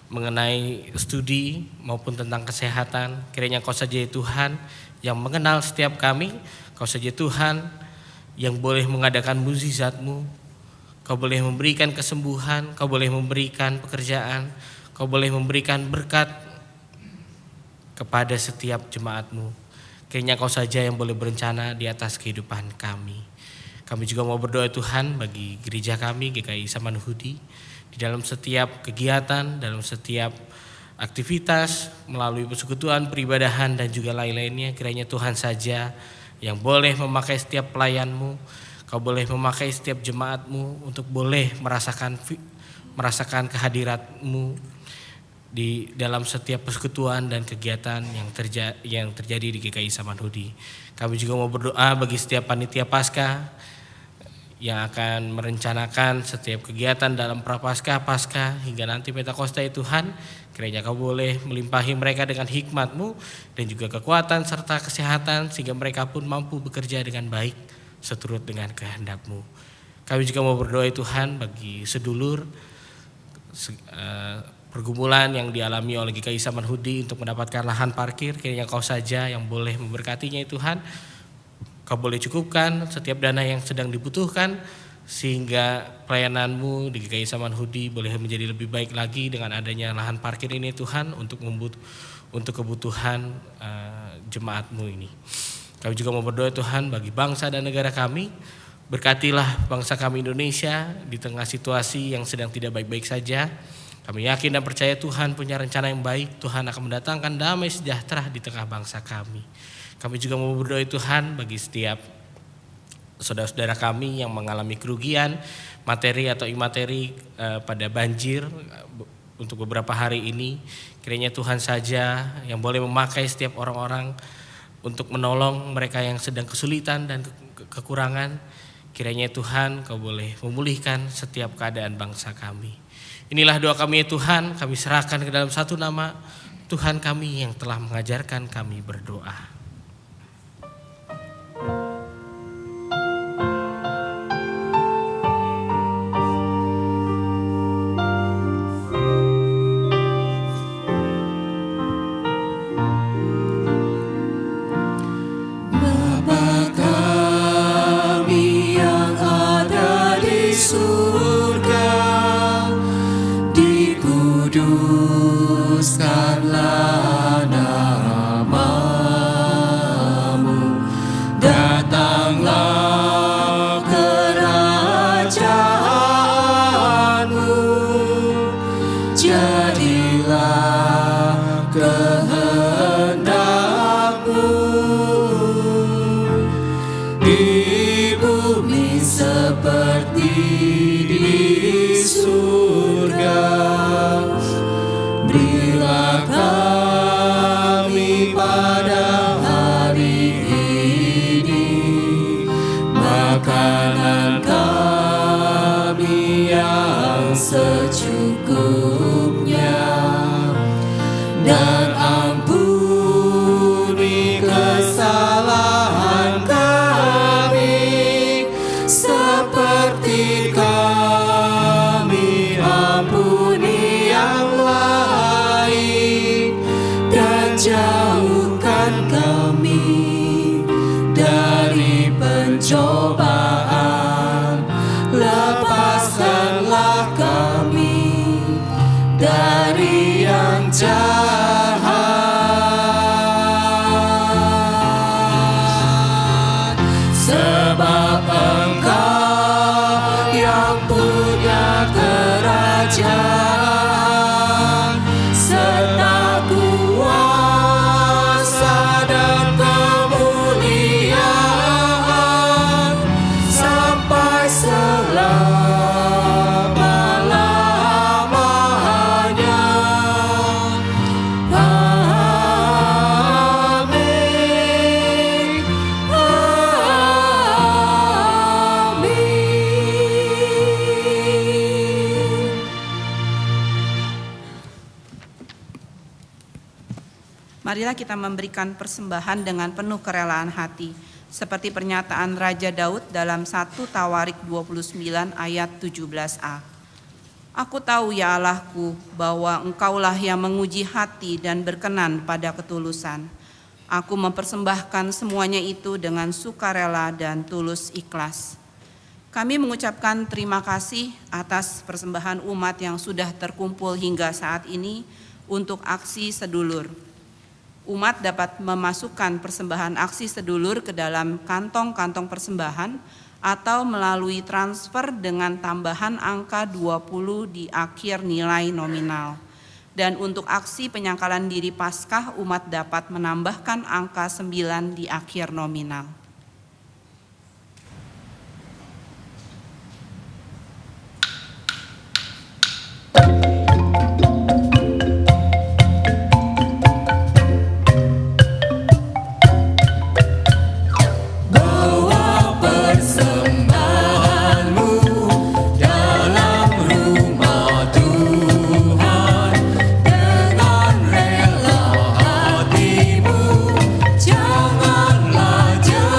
mengenai studi maupun tentang kesehatan. Kiranya Kau saja ya Tuhan yang mengenal setiap kami. Kau saja Tuhan yang boleh mengadakan mukjizat-Mu. Kau boleh memberikan kesembuhan, Kau boleh memberikan pekerjaan, Kau boleh memberikan berkat kepada setiap jemaat-Mu. Kiranya Kau saja yang boleh berencana di atas kehidupan kami. Kami juga mau berdoa Tuhan bagi gereja kami, GKI Samanhudi, di dalam setiap kegiatan, dalam setiap aktivitas, melalui persekutuan, peribadahan, dan juga lain-lainnya. Kiranya Tuhan saja yang boleh memakai setiap pelayan-Mu. Kau boleh memakai setiap jemaat-Mu untuk boleh merasakan kehadirat-Mu di dalam setiap persekutuan dan kegiatan yang terjadi di GKI Samanhudi. Kami juga mau berdoa bagi setiap panitia Paskah yang akan merencanakan setiap kegiatan dalam Prapaskah, Paskah, hingga nanti Pentakosta ya Tuhan. Kiranya Kau boleh melimpahi mereka dengan hikmat-Mu dan juga kekuatan serta kesehatan, sehingga mereka pun mampu bekerja dengan baik seturut dengan kehendak-Mu. Kami juga mau berdoa ya Tuhan bagi sedulur pergumulan yang dialami oleh GKI Samanhudi untuk mendapatkan lahan parkir. Kiranya Kau saja yang boleh memberkatinya ya Tuhan. Kau boleh cukupkan setiap dana yang sedang dibutuhkan, sehingga pelayanan-Mu di GKI Samanhudi boleh menjadi lebih baik lagi dengan adanya lahan parkir ini Tuhan, untuk kebutuhan jemaat-Mu ini. Kami juga mau berdoa Tuhan bagi bangsa dan negara kami. Berkatilah bangsa kami Indonesia di tengah situasi yang sedang tidak baik-baik saja. Kami yakin dan percaya Tuhan punya rencana yang baik. Tuhan akan mendatangkan damai sejahtera di tengah bangsa kami. Kami juga mau berdoa Tuhan bagi setiap saudara-saudara kami yang mengalami kerugian materi atau imateri pada banjir untuk beberapa hari ini. Kiranya Tuhan saja yang boleh memakai setiap orang-orang untuk menolong mereka yang sedang kesulitan dan kekurangan. Kiranya Tuhan Kau boleh memulihkan setiap keadaan bangsa kami. Inilah doa kami ya Tuhan, kami serahkan ke dalam satu nama Tuhan kami yang telah mengajarkan kami berdoa. Kuduskanlah nama pencobaan, lepaskanlah kami dari yang jahat. Sebab Engkau yang punya kerajaan serta kuasa dan kemuliaan sampai selama-lamanya. Amin. Amin. Marilah kita memberikan persembahan dengan penuh kerelaan hati, seperti pernyataan Raja Daud dalam 1 Tawarik 29 ayat 17a. Aku tahu ya Allahku bahwa Engkaulah yang menguji hati dan berkenan pada ketulusan. Aku mempersembahkan semuanya itu dengan sukarela dan tulus ikhlas. Kami mengucapkan terima kasih atas persembahan umat yang sudah terkumpul hingga saat ini untuk aksi sedulur. Umat dapat memasukkan persembahan aksi sedulur ke dalam kantong-kantong persembahan atau melalui transfer dengan tambahan angka 20 di akhir nilai nominal. Dan untuk aksi penyangkalan diri Paskah, umat dapat menambahkan angka 9 di akhir nominal. Bawa persembahanmu dalam rumah Tuhan dengan rela hatimu, janganlah jauh.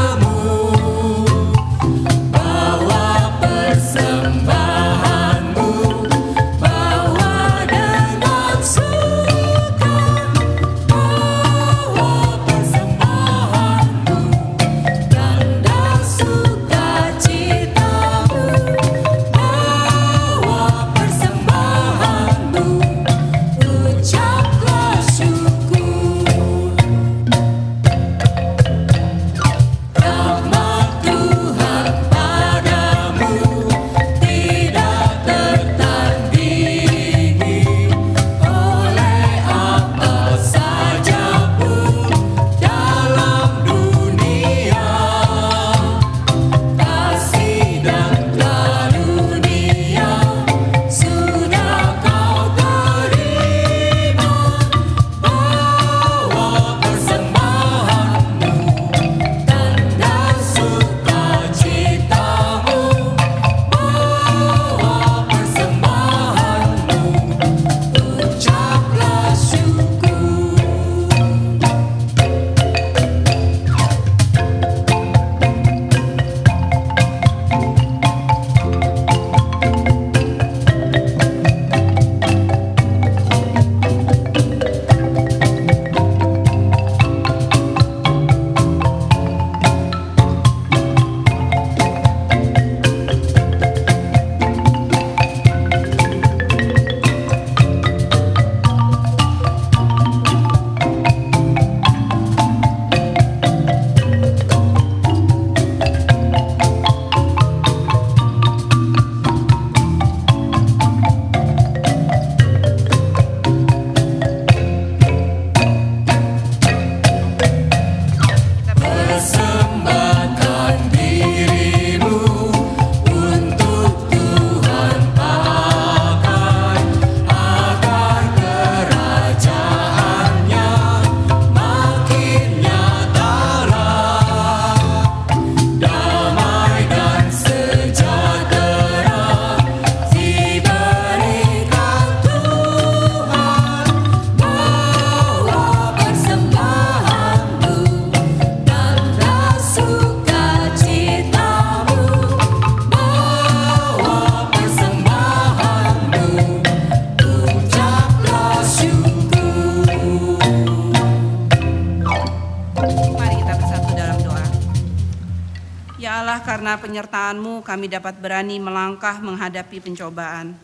Ya Allah, karena penyertaan-Mu kami dapat berani melangkah menghadapi pencobaan.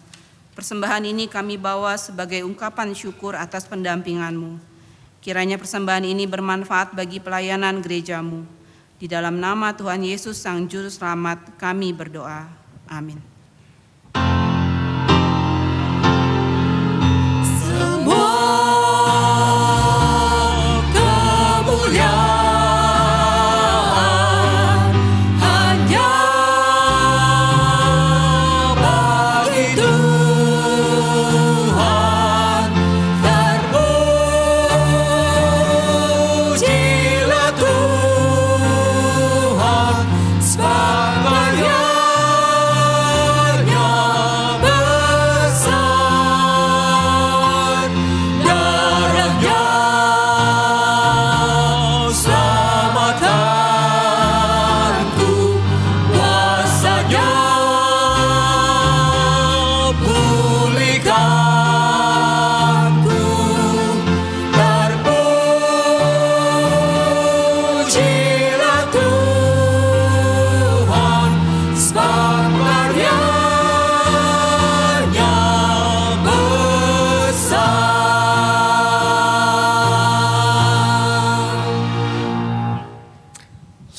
Persembahan ini kami bawa sebagai ungkapan syukur atas pendampingan-Mu. Kiranya persembahan ini bermanfaat bagi pelayanan gereja-Mu. Di dalam nama Tuhan Yesus Sang Juru Selamat kami berdoa. Amin.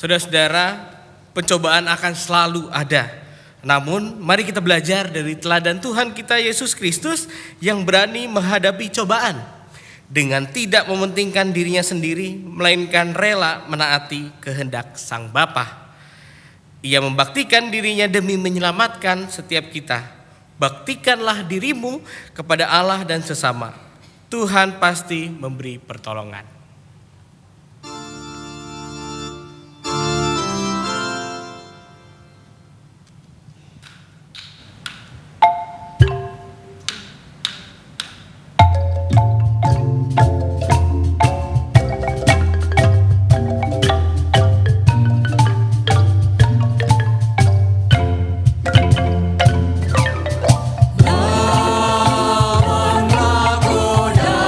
Saudara-saudara, pencobaan akan selalu ada. Namun, mari kita belajar dari teladan Tuhan kita Yesus Kristus yang berani menghadapi cobaan dengan tidak mementingkan dirinya sendiri, melainkan rela menaati kehendak Sang Bapa. Ia membaktikan dirinya demi menyelamatkan setiap kita. Baktikanlah dirimu kepada Allah dan sesama. Tuhan pasti memberi pertolongan. Lawan ragoda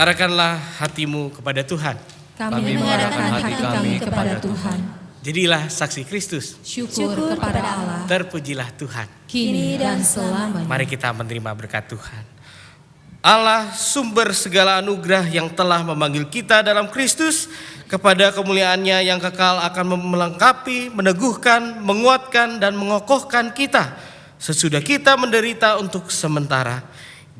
Arahkanlah hatimu kepada Tuhan. Kami mengarahkan hati kami kepada Tuhan. Jadilah saksi Kristus. Syukur kepada Allah, Terpujilah Tuhan. kini dan selamanya. Mari kita menerima berkat Tuhan. Allah sumber segala anugerah yang telah memanggil kita dalam Kristus kepada kemuliaannya yang kekal akan melengkapi, meneguhkan, menguatkan dan mengokohkan kita sesudah kita menderita untuk sementara.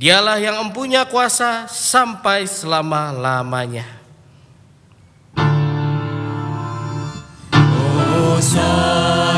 Dialah yang empunya kuasa sampai selama-lamanya. Hosanna.